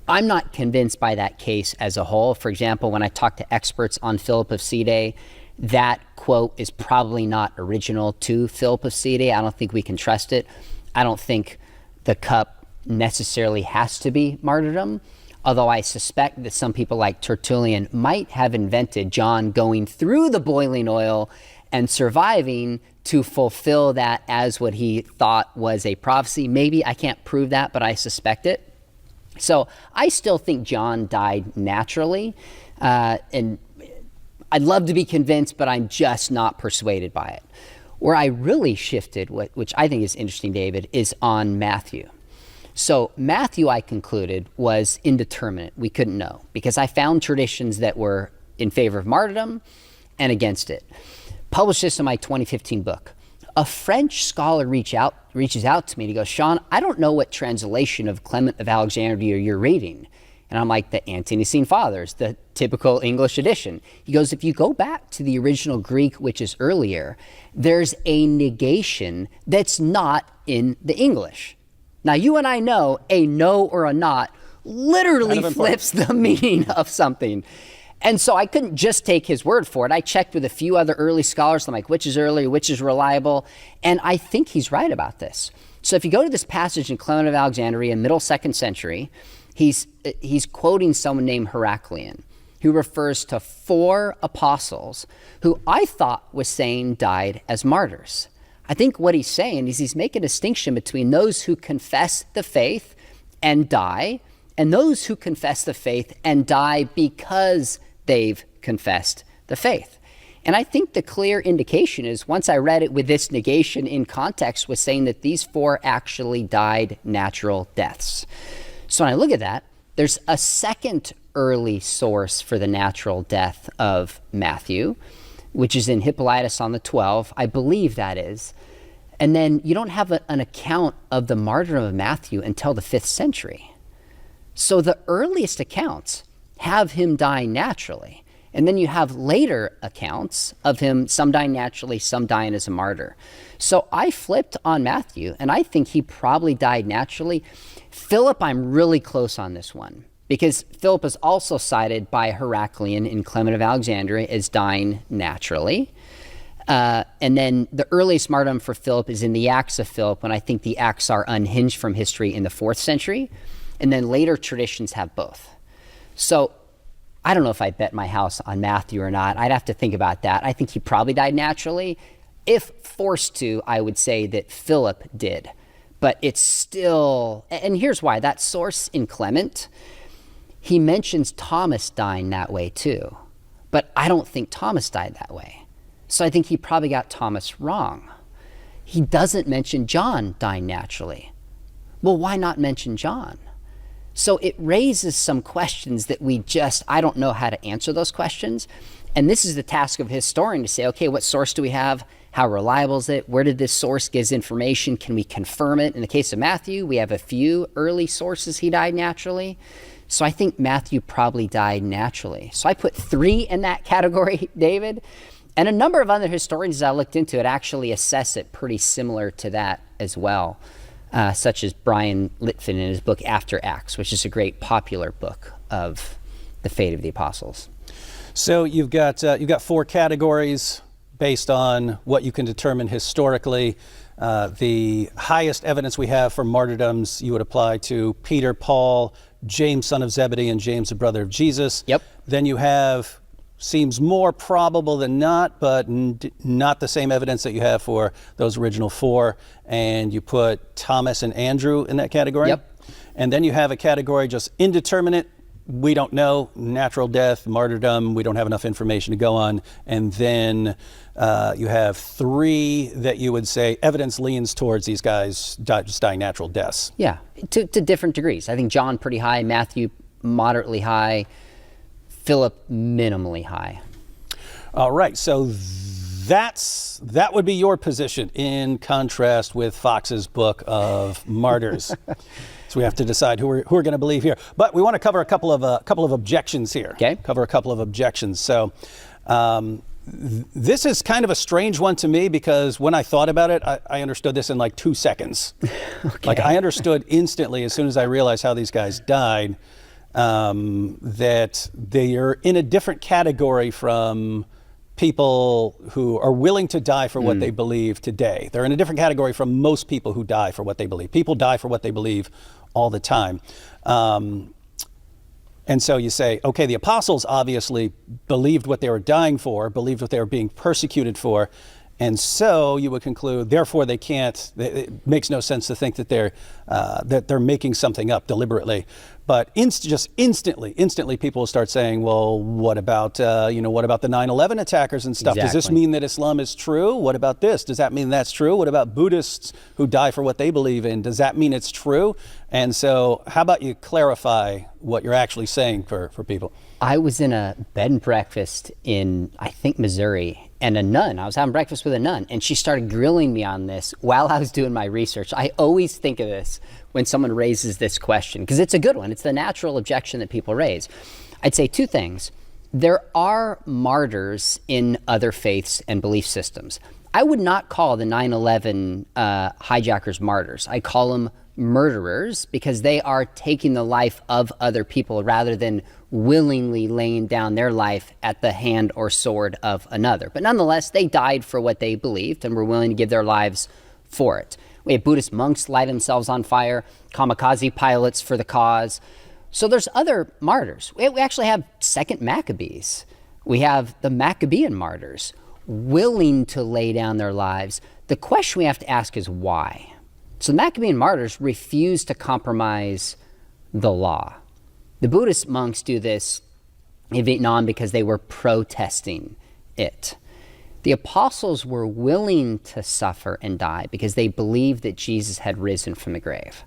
I'm not convinced by that case as a whole. For example, when I talk to experts on Philip of Cede, that quote is probably not original to Philip of Cede. I don't think we can trust it. I don't think the cup necessarily has to be martyrdom, although I suspect that some people like Tertullian might have invented John going through the boiling oil and surviving to fulfill that as what he thought was a prophecy. Maybe, I can't prove that, but I suspect it. So I still think John died naturally, and I'd love to be convinced, but I'm just not persuaded by it. Where I really shifted, which I think is interesting, David, is on Matthew. So Matthew, I concluded, was indeterminate. We couldn't know, because I found traditions that were in favor of martyrdom and against it. Published this in my 2015 book. A French scholar reaches out to me and he goes, Sean, I don't know what translation of Clement of Alexandria you're reading. And I'm like, the Ante-Nicene Fathers, the typical English edition. He goes, if you go back to the original Greek, which is earlier, there's a negation that's not in the English. Now, you and I know a no or a not literally flips the meaning of something. And so I couldn't just take his word for it. I checked with a few other early scholars. I'm like, which is early, which is reliable? And I think he's right about this. So if you go to this passage in Clement of Alexandria, middle 2nd century, he's quoting someone named Heraclian, who refers to 4 apostles who I thought was saying died as martyrs. I think what he's saying is he's making a distinction between those who confess the faith and die, and those who confess the faith and die because they've confessed the faith. And I think the clear indication is, once I read it with this negation in context, was saying that these 4 actually died natural deaths. So when I look at that, there's a second early source for the natural death of Matthew, which is in Hippolytus on the 12. I believe that is. And then you don't have an account of the martyrdom of Matthew until the 5th century. So the earliest accounts have him dying naturally. And then you have later accounts of him, some dying naturally, some dying as a martyr. So I flipped on Matthew, and I think he probably died naturally. Philip, I'm really close on this one, because Philip is also cited by Heraclian in Clement of Alexandria as dying naturally. And then the earliest martyrdom for Philip is in the Acts of Philip, when I think the Acts are unhinged from history in the 4th century. And then later traditions have both. So I don't know if I bet my house on Matthew or not. I'd have to think about that. I think he probably died naturally. If forced to, I would say that Philip did. But it's still, and here's why. That source in Clement, he mentions Thomas dying that way too. But I don't think Thomas died that way. So I think he probably got Thomas wrong. He doesn't mention John dying naturally. Well, why not mention John? So it raises some questions that I don't know how to answer those questions. And this is the task of a historian, to say, okay, what source do we have? How reliable is it? Where did this source get his information? Can we confirm it? In the case of Matthew, we have a few early sources he died naturally. So I think Matthew probably died naturally. So I put 3 in that category, David. And a number of other historians, as I looked into it, actually assess it pretty similar to that as well. Such as Brian Litfin in his book After Acts, which is a great popular book of the fate of the apostles. So you've got 4 categories based on what you can determine historically. The highest evidence we have for martyrdoms you would apply to Peter, Paul, James, son of Zebedee, and James, the brother of Jesus. Yep. Then you have, seems more probable than not, but not the same evidence that you have for those original 4. And you put Thomas and Andrew in that category. Yep. And then you have a category just indeterminate. We don't know, natural death, martyrdom, we don't have enough information to go on. And then you have 3 that you would say evidence leans towards these guys just dying natural deaths. Yeah, to different degrees. I think John pretty high, Matthew moderately high, Philip minimally high. All right, so that would be your position in contrast with Fox's Book of Martyrs. So we have to decide who we're going to believe here. But we want to cover a couple of objections here. Okay. Cover a couple of objections. So this is kind of a strange one to me, because when I thought about it, I understood this in like 2 seconds. Okay. Like I understood instantly as soon as I realized how these guys died, that they are in a different category from people who are willing to die for what they believe today. They're in a different category from most people who die for what they believe. People die for what they believe all the time. And so you say, okay, the apostles obviously believed what they were dying for, believed what they were being persecuted for. And so you would conclude, therefore they can't, it makes no sense to think that they're making something up deliberately. But just instantly people will start saying, well, what about the 9/11 attackers and stuff? Exactly. Does this mean that Islam is true? What about this? Does that mean that's true? What about Buddhists who die for what they believe in? Does that mean it's true? And so how about you clarify what you're actually saying for people? I was in a bed and breakfast in, I think, Missouri, and I was having breakfast with a nun, and she started grilling me on this while I was doing my research. I always think of this when someone raises this question, because it's a good one. It's the natural objection that people raise. I'd say 2 things. There are martyrs in other faiths and belief systems. I would not call the 9/11 hijackers martyrs. I call them murderers, because they are taking the life of other people rather than willingly laying down their life at the hand or sword of another. But nonetheless, they died for what they believed and were willing to give their lives for it. We have Buddhist monks light themselves on fire, kamikaze pilots for the cause. So there's other martyrs. We actually have second Maccabees. We have the Maccabean martyrs willing to lay down their lives. The question we have to ask is why? So the Maccabean martyrs refuse to compromise the law. The Buddhist monks do this in Vietnam because they were protesting it. The apostles were willing to suffer and die because they believed that Jesus had risen from the grave.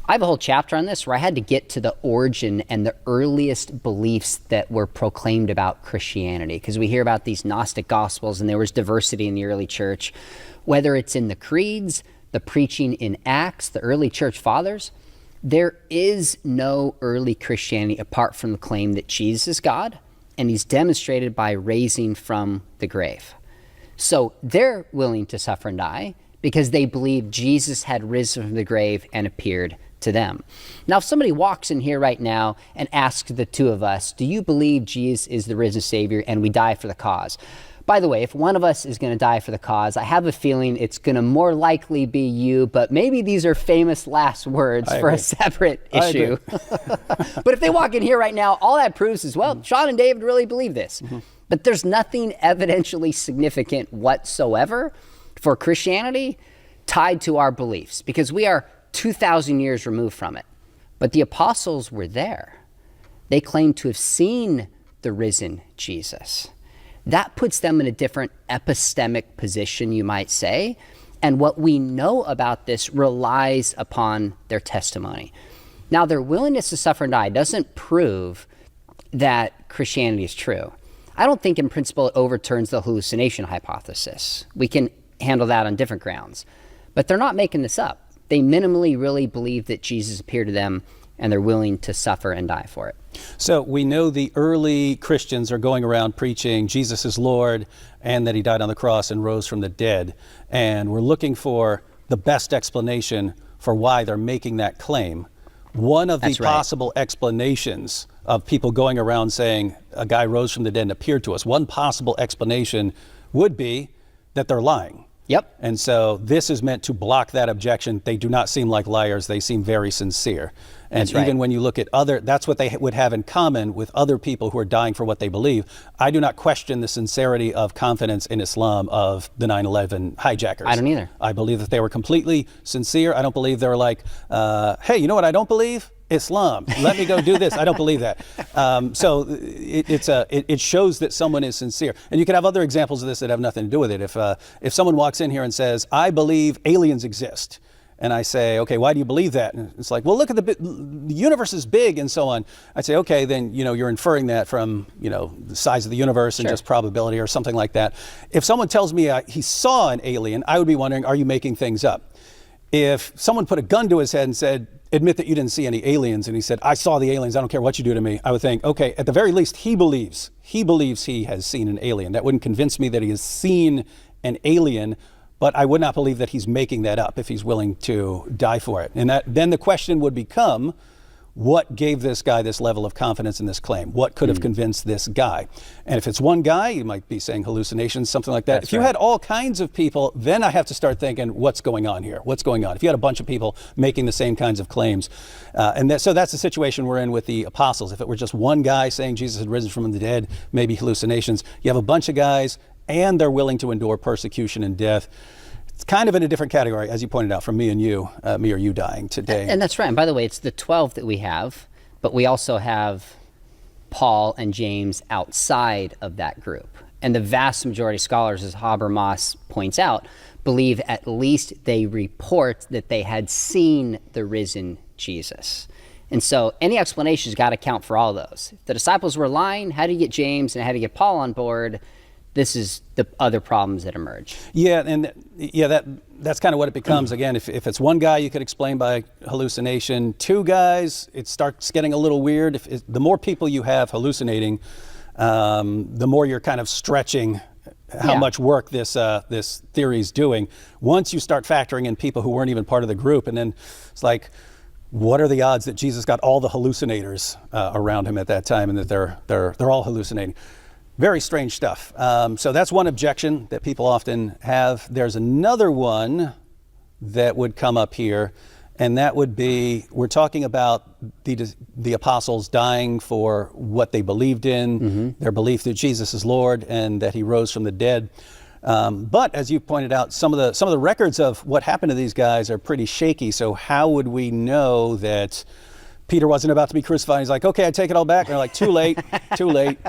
I have a whole chapter on this where I had to get to the origin and the earliest beliefs that were proclaimed about Christianity, because we hear about these Gnostic Gospels and there was diversity in the early church, whether it's in the creeds, the preaching in Acts, the early church fathers. There is no early Christianity apart from the claim that Jesus is God, and he's demonstrated by raising from the grave. So they're willing to suffer and die because they believe Jesus had risen from the grave and appeared to them. Now, if somebody walks in here right now and asks the two of us, do you believe Jesus is the risen Savior and we die for the cause? By the way, if one of us is going to die for the cause, I have a feeling it's going to more likely be you, but maybe these are famous last words for a separate issue. But if they walk in here right now, all that proves is, well, Sean and David really believe this. But there's nothing evidentially significant whatsoever for Christianity tied to our beliefs, because we are 2,000 years removed from it. But the apostles were there. They claimed to have seen the risen Jesus. That puts them in a different epistemic position, you might say. And what we know about this relies upon their testimony. Now, their willingness to suffer and die doesn't prove that Christianity is true. I don't think in principle it overturns the hallucination hypothesis. We can handle that on different grounds. But they're not making this up. They minimally really believe that Jesus appeared to them, and they're willing to suffer and die for it. So we know the early Christians are going around preaching Jesus is Lord and that he died on the cross and rose from the dead. And we're looking for the best explanation for why they're making that claim. One of the possible explanations of people going around saying a guy rose from the dead and appeared to us, one possible explanation would be that they're lying. Yep. And so this is meant to block that objection. They do not seem like liars. They seem very sincere. And even when you look at that's what they would have in common with other people who are dying for what they believe. I do not question the sincerity of confidence in Islam of the 9/11 hijackers. I don't either. I believe that they were completely sincere. I don't believe they're like, hey, you know what I don't believe? Islam. Let me go do this. I don't believe that. So it shows that someone is sincere. And you could have other examples of this that have nothing to do with it. If someone walks in here and says, I believe aliens exist, and I say, okay, why do you believe that? And it's like, well, look at the universe is big and so on. I'd say, okay, then you're inferring that from the size of the universe and just probability or something like that. If someone tells me he saw an alien, I would be wondering, are you making things up? If someone put a gun to his head and said, admit that you didn't see any aliens, and he said, I saw the aliens, I don't care what you do to me, I would think, okay, at the very least, he believes he has seen an alien. That wouldn't convince me that he has seen an alien, but I would not believe that he's making that up if he's willing to die for it. And then the question would become, what gave this guy this level of confidence in this claim? What could have convinced this guy? And if it's one guy, you might be saying hallucinations, something like that. If you had all kinds of people, then I have to start thinking, what's going on here? What's going on? If you had a bunch of people making the same kinds of claims. So that's the situation we're in with the apostles. If it were just one guy saying Jesus had risen from the dead, maybe hallucinations. You have a bunch of guys, and they're willing to endure persecution and death. It's kind of in a different category, as you pointed out, from me or you dying today. And that's right. And by the way, it's the 12 that we have, but we also have Paul and James outside of that group. And the vast majority of scholars, as Habermas points out, believe at least they report that they had seen the risen Jesus. And so any explanation has got to count for all those. If the disciples were lying, how do you get James and how do you get Paul on board? This is the other problems that emerge. That's kind of what it becomes. Again, if it's one guy, you could explain by hallucination. Two guys, it starts getting a little weird. The more people you have hallucinating, the more you're kind of stretching how much work this theory is doing. Once you start factoring in people who weren't even part of the group, and then it's like, what are the odds that Jesus got all the hallucinators around him at that time, and that they're all hallucinating? Very strange stuff. So that's one objection that people often have. There's another one that would come up here, and that would be, we're talking about the apostles dying for what they believed in, their belief that Jesus is Lord and that he rose from the dead. But as you pointed out, some of the records of what happened to these guys are pretty shaky. So how would we know that Peter wasn't about to be crucified? He's like, okay, I take it all back. And they're like, too late, too late.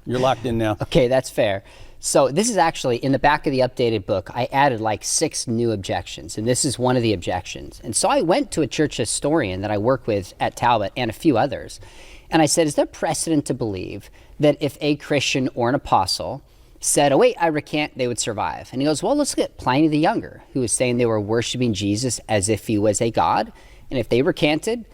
You're locked in now. Okay, that's fair. So this is actually in the back of the updated book. I added like 6 new objections, and this is one of the objections. And so I went to a church historian that I work with at Talbot and a few others, and I said, is there precedent to believe that if a Christian or an apostle said, oh wait, I recant, they would survive? And he goes, well, let's look at Pliny the Younger, who was saying they were worshiping Jesus as if he was a god, and if they recanted,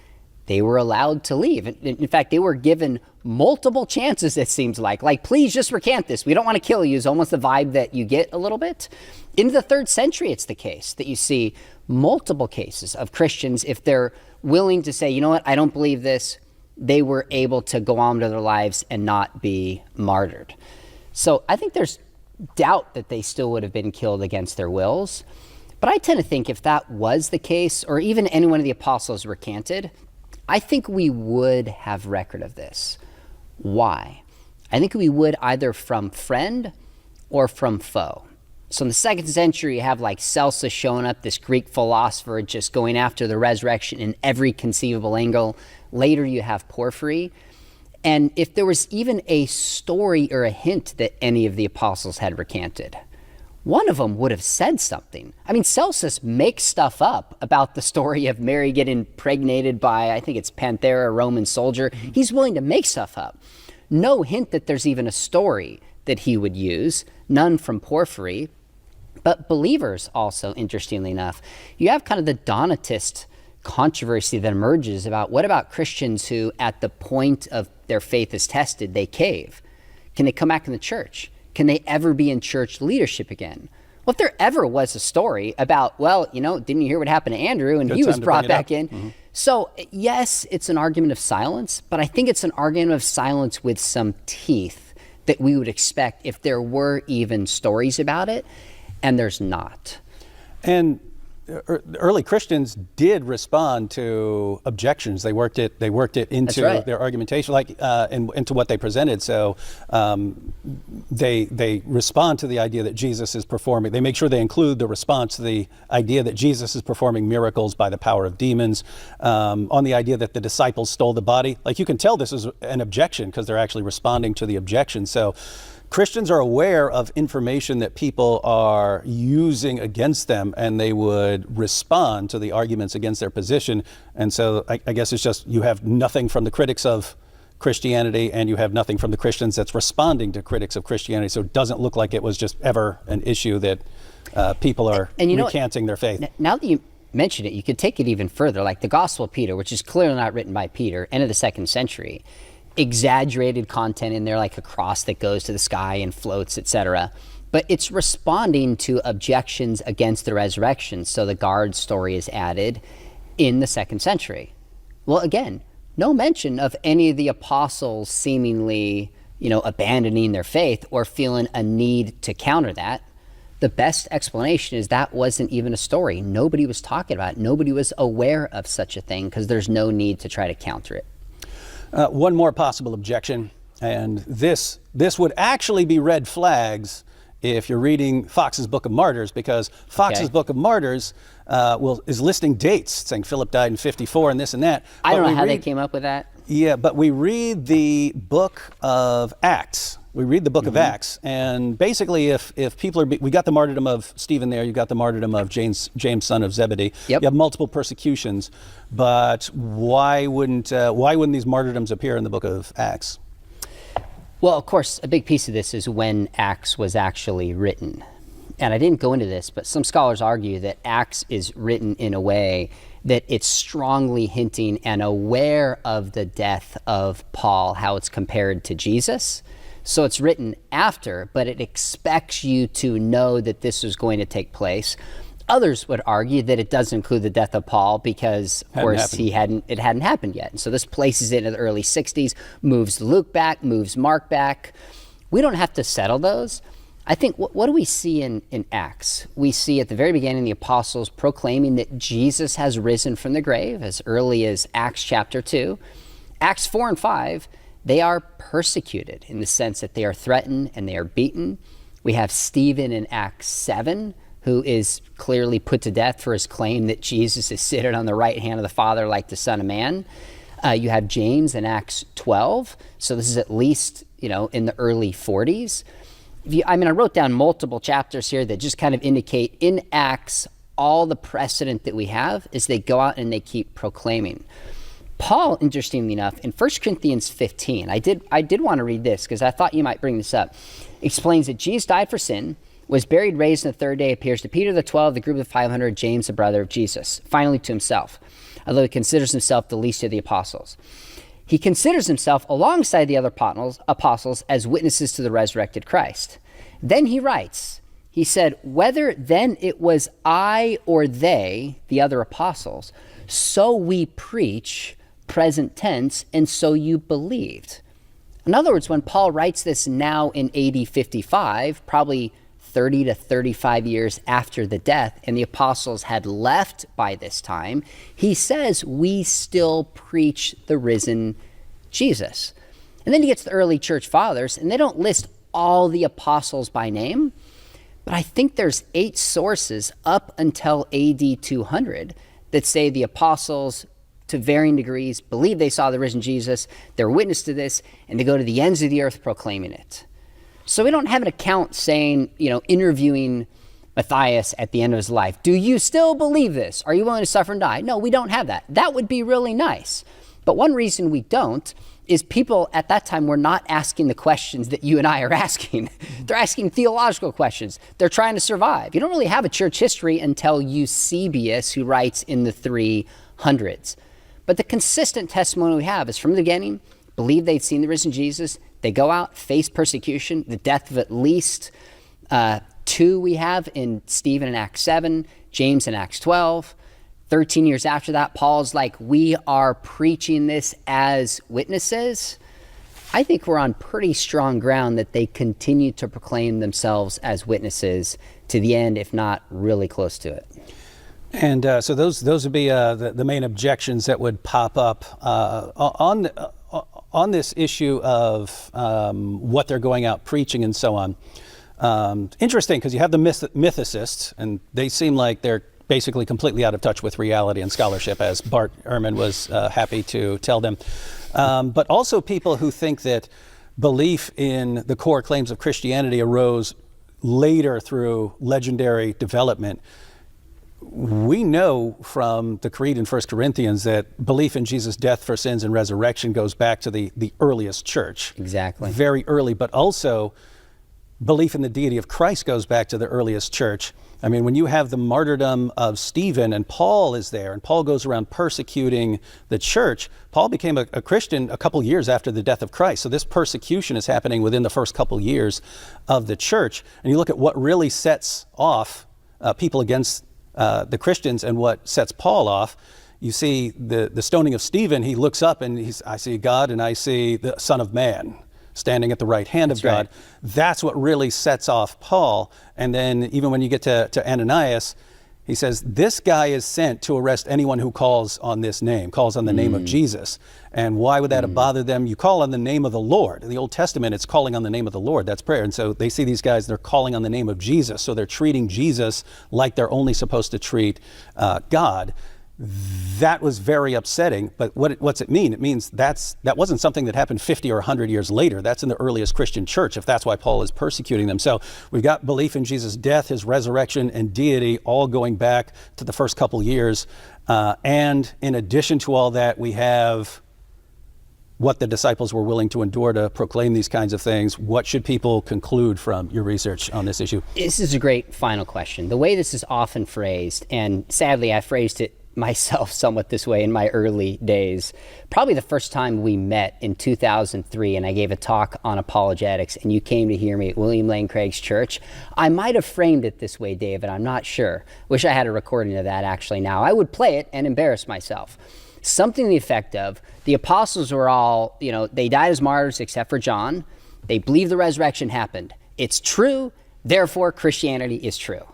they were allowed to leave. In fact, they were given multiple chances, it seems like, please just recant this. We don't want to kill you is almost the vibe that you get a little bit. Into the 3rd century, it's the case that you see multiple cases of Christians, if they're willing to say, you know what, I don't believe this, they were able to go on with their lives and not be martyred. So I think there's doubt that they still would have been killed against their wills. But I tend to think if that was the case, or even any one of the apostles recanted, I think we would have record of this. Why? I think we would either from friend or from foe. So in the 2nd century, you have like Celsus showing up, this Greek philosopher just going after the resurrection in every conceivable angle. Later, you have Porphyry. And if there was even a story or a hint that any of the apostles had recanted, one of them would have said something. I mean, Celsus makes stuff up about the story of Mary getting impregnated by, I think it's Panthera, a Roman soldier. He's willing to make stuff up. No hint that there's even a story that he would use, none from Porphyry. But believers also, interestingly enough, you have kind of the Donatist controversy that emerges about what about Christians who at the point of their faith is tested, they cave? Can they come back in the church? Can they ever be in church leadership again? Well, if there ever was a story about, well, didn't you hear what happened to Andrew and he was brought back in? Mm-hmm. So yes, it's an argument of silence, but I think it's an argument of silence with some teeth that we would expect if there were even stories about it, and there's not. And early Christians did respond to objections. They worked it into their argumentation, into what they presented. So they respond to the idea that Jesus is performing. They make sure they include the response to the idea that Jesus is performing miracles by the power of demons. On the idea that the disciples stole the body, you can tell this is an objection because they're actually responding to the objection. So Christians are aware of information that people are using against them, and they would respond to the arguments against their position. And so I guess it's just you have nothing from the critics of Christianity, and you have nothing from the Christians that's responding to critics of Christianity. So it doesn't look like it was just ever an issue that people are recanting their faith. Now that you mention it, you could take it even further, like the Gospel of Peter, which is clearly not written by Peter, end of the 2nd century. Exaggerated content in there, like a cross that goes to the sky and floats, etc. But it's responding to objections against the resurrection. So the guard story is added in the 2nd century. Well, again, no mention of any of the apostles seemingly, abandoning their faith or feeling a need to counter that. The best explanation is that wasn't even a story. Nobody was talking about it. Nobody was aware of such a thing because there's no need to try to counter it. One more possible objection, and this would actually be red flags if you're reading Foxes Book of Martyrs, because Foxes Book of Martyrs is listing dates, saying Philip died in 54 and this and that. I don't know how they came up with that. Yeah, but we read the book of Acts. We read the book of Acts, and basically if people we got the martyrdom of Stephen there, you got the martyrdom of James son of Zebedee. Yep. You have multiple persecutions, but why wouldn't these martyrdoms appear in the book of Acts? Well, of course, a big piece of this is when Acts was actually written. And I didn't go into this, but some scholars argue that Acts is written in a way that it's strongly hinting and aware of the death of Paul, how it's compared to Jesus. So it's written after, but it expects you to know that this is going to take place. Others would argue that it does include the death of Paul because, of course, it hadn't happened yet. And so this places it in the early 60s, moves Luke back, moves Mark back. We don't have to settle those. I think, what do we see in Acts? We see at the very beginning the apostles proclaiming that Jesus has risen from the grave as early as Acts chapter 2. Acts 4 and 5, they are persecuted in the sense that they are threatened and they are beaten. We have Stephen in Acts 7, who is clearly put to death for his claim that Jesus is seated on the right hand of the Father like the Son of Man. You have James in Acts 12, so this is at least, in the early 40s. I wrote down multiple chapters here that just kind of indicate in Acts all the precedent that we have is they go out and they keep proclaiming. Paul, interestingly enough, in 1 Corinthians 15, I did want to read this because I thought you might bring this up, explains that Jesus died for sin, was buried, raised on the third day, appears to Peter, the 12, the group of 500, James, the brother of Jesus, finally to himself, although he considers himself the least of the apostles. He considers himself alongside the other apostles as witnesses to the resurrected Christ. Then he writes, he said, whether then it was I or they, the other apostles, so we preach, present tense, and so you believed. In other words, when Paul writes this now in AD 55, probably 30 to 35 years after the death, and the apostles had left by this time, he says, we still preach the risen Jesus. And then he gets the early church fathers, and they don't list all the apostles by name, but I think there's 8 sources up until AD 200 that say the apostles, to varying degrees, believe they saw the risen Jesus, they're witness to this, and they go to the ends of the earth proclaiming it. So we don't have an account saying, interviewing Matthias at the end of his life. Do you still believe this? Are you willing to suffer and die? No, we don't have that. That would be really nice. But one reason we don't is people at that time were not asking the questions that you and I are asking. They're asking theological questions. They're trying to survive. You don't really have a church history until Eusebius, who writes in the 300s. But the consistent testimony we have is from the beginning, believe they'd seen the risen Jesus. They go out, face persecution, the death of at least 2 we have in Stephen in Acts 7, James in Acts 12. 13 years after that, Paul's like, we are preaching this as witnesses. I think we're on pretty strong ground that they continue to proclaim themselves as witnesses to the end, if not really close to it. And so those would be the main objections that would pop up on this issue of what they're going out preaching and so on. Interesting, because you have the mythicists, and they seem like they're basically completely out of touch with reality and scholarship, as Bart Ehrman was happy to tell them. But also people who think that belief in the core claims of Christianity arose later through legendary development. We know from the Creed in 1 Corinthians that belief in Jesus' death for sins and resurrection goes back to the earliest church. Exactly. Very early, but also belief in the deity of Christ goes back to the earliest church. I mean, when you have the martyrdom of Stephen and Paul is there, and Paul goes around persecuting the church, Paul became a Christian a couple years after the death of Christ. So this persecution is happening within the first couple years of the church. And you look at what really sets off people against the Christians and what sets Paul off. You see the stoning of Stephen, he looks up and I see God and I see the Son of Man standing at the right hand of God. Right. That's what really sets off Paul. And then even when you get to Ananias, he says, this guy is sent to arrest anyone who calls on this name, calls on the name of Jesus. And why would that have bothered them? You call on the name of the Lord. In the Old Testament, it's calling on the name of the Lord. That's prayer. And so they see these guys, they're calling on the name of Jesus. So they're treating Jesus like they're only supposed to treat God. That was very upsetting, but what's it mean? It means that wasn't something that happened 50 or 100 years later. That's in the earliest Christian church, if that's why Paul is persecuting them. So we've got belief in Jesus' death, his resurrection, and deity all going back to the first couple years. And in addition to all that, we have what the disciples were willing to endure to proclaim these kinds of things. What should people conclude from your research on this issue? This is a great final question. The way this is often phrased, and sadly I phrased it myself somewhat this way in my early days. Probably the first time we met in 2003 and I gave a talk on apologetics and you came to hear me at William Lane Craig's church. I might have framed it this way, David. I'm not sure. Wish I had a recording of that actually now. I would play it and embarrass myself. Something to the effect of, the apostles were all, they died as martyrs except for John. They believe the resurrection happened. It's true, therefore Christianity is true.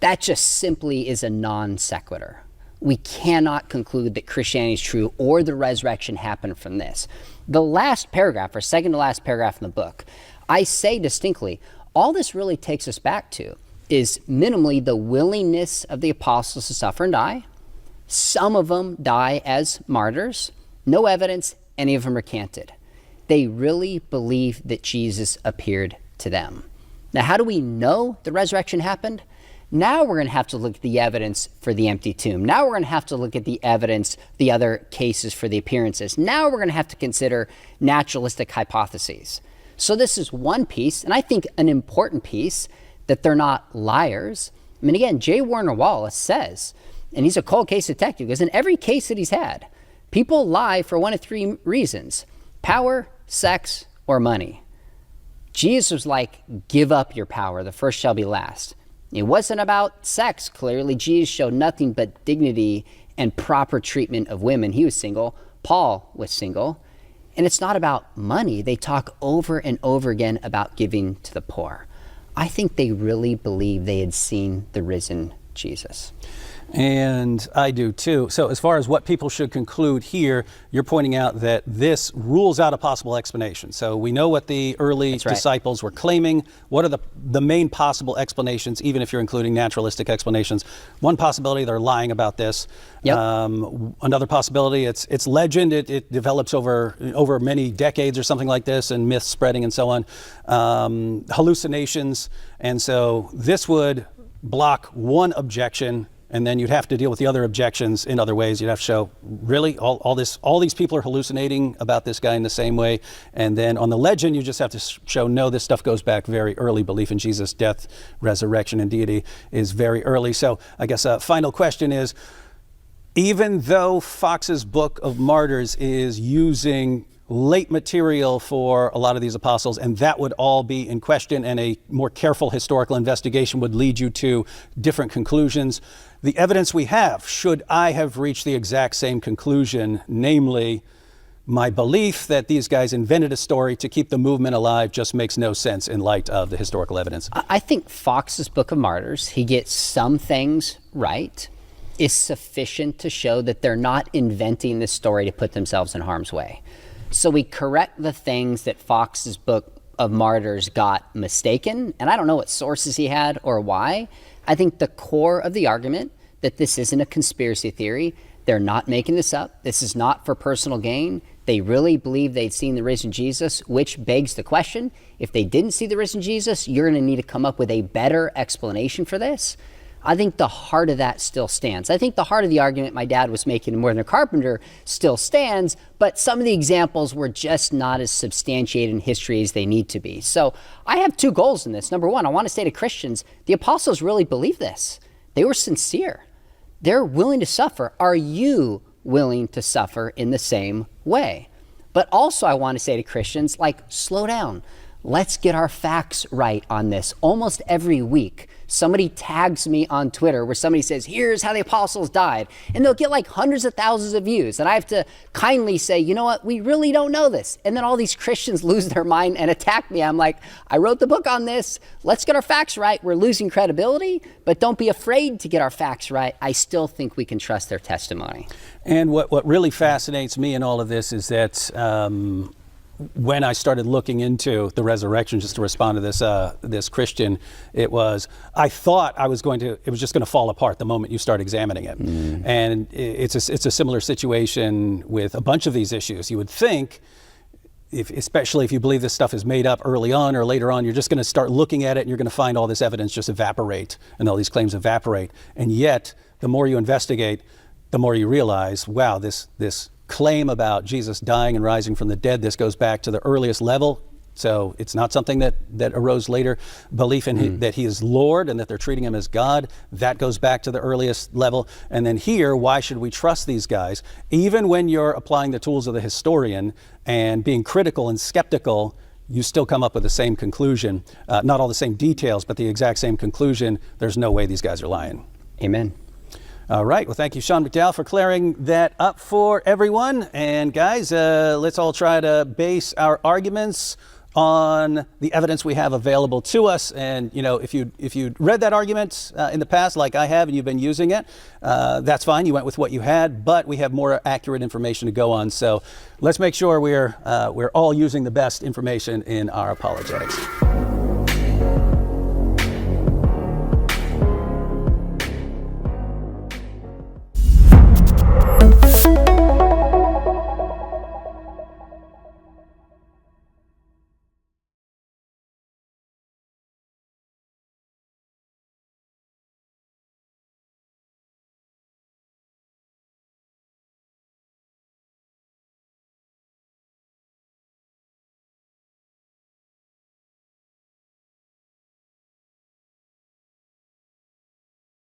That just simply is a non sequitur. We cannot conclude that Christianity is true or the resurrection happened from this. The last paragraph, or second to last paragraph in the book, I say distinctly, all this really takes us back to is minimally the willingness of the apostles to suffer and die. Some of them die as martyrs. No evidence any of them recanted. They really believed that Jesus appeared to them. Now, how do we know the resurrection happened? Now we're going to have to look at the evidence for the empty tomb. Now we're going to have to look at the evidence, the other cases for the appearances. Now we're going to have to consider naturalistic hypotheses. So this is one piece, and I think an important piece, that they're not liars. I mean, again, J. Warner Wallace says, and he's a cold case detective, because in every case that he's had, people lie for one of three reasons: power, sex, or money. Jesus was like, give up your power, the first shall be last. It wasn't about sex, clearly. Jesus showed nothing but dignity and proper treatment of women. He was single. Paul was single. And it's not about money. They talk over and over again about giving to the poor. I think they really believe they had seen the risen Jesus. And I do too. So as far as what people should conclude here, you're pointing out that this rules out a possible explanation. So we know what the early disciples were claiming. What are the main possible explanations, even if you're including naturalistic explanations? One possibility, they're lying about this. Yep. Another possibility, it's legend. It develops over many decades or something like this, and myth spreading and so on. Hallucinations. And so this would block one objection, and then you'd have to deal with the other objections in other ways. You'd have to show, really, all these people are hallucinating about this guy in the same way. And then on the legend, you just have to show, no, this stuff goes back very early. Belief in Jesus' death, resurrection, and deity is very early. So I guess a final question is, even though Fox's Book of Martyrs is using late material for a lot of these apostles, and that would all be in question, and a more careful historical investigation would lead you to different conclusions, the evidence we have, should I have reached the exact same conclusion, namely, my belief that these guys invented a story to keep the movement alive just makes no sense in light of the historical evidence? I think Fox's Book of Martyrs, he gets some things right, is sufficient to show that they're not inventing this story to put themselves in harm's way. So we correct the things that Fox's Book of Martyrs got mistaken, and I don't know what sources he had or why. I think the core of the argument that this isn't a conspiracy theory, they're not making this up, this is not for personal gain, they really believe they'd seen the risen Jesus, which begs the question, if they didn't see the risen Jesus, you're going to need to come up with a better explanation for this. I think the heart of that still stands. I think the heart of the argument my dad was making in More Than a Carpenter still stands, but some of the examples were just not as substantiated in history as they need to be. So I have two goals in this. Number one, I want to say to Christians, the apostles really believe this. They were sincere. They're willing to suffer. Are you willing to suffer in the same way? But also I want to say to Christians, slow down. Let's get our facts right on this. Almost every week, somebody tags me on Twitter where somebody says, here's how the apostles died. And they'll get hundreds of thousands of views. And I have to kindly say, you know what? We really don't know this. And then all these Christians lose their mind and attack me. I'm like, I wrote the book on this. Let's get our facts right. We're losing credibility, but don't be afraid to get our facts right. I still think we can trust their testimony. And what really fascinates me in all of this is that when I started looking into the resurrection, just to respond to this Christian, I thought it was just going to fall apart the moment you start examining it. And it's a similar situation with a bunch of these issues. You would think, especially if you believe this stuff is made up early on or later on, you're just going to start looking at it and you're going to find all this evidence just evaporate and all these claims evaporate. And yet, the more you investigate, the more you realize, wow, this claim about Jesus dying and rising from the dead, this goes back to the earliest level. So it's not something that arose later. Belief in that he is Lord and that they're treating him as God, that goes back to the earliest level. And then here, why should we trust these guys? Even when you're applying the tools of the historian and being critical and skeptical, you still come up with the same conclusion. Not all the same details, but the exact same conclusion. There's no way these guys are lying. Amen. All right. Well, thank you, Sean McDowell, for clearing that up for everyone. And guys, let's all try to base our arguments on the evidence we have available to us. And, if you read that argument in the past, like I have, and you've been using it, that's fine. You went with what you had, but we have more accurate information to go on. So let's make sure we're all using the best information in our apologetics.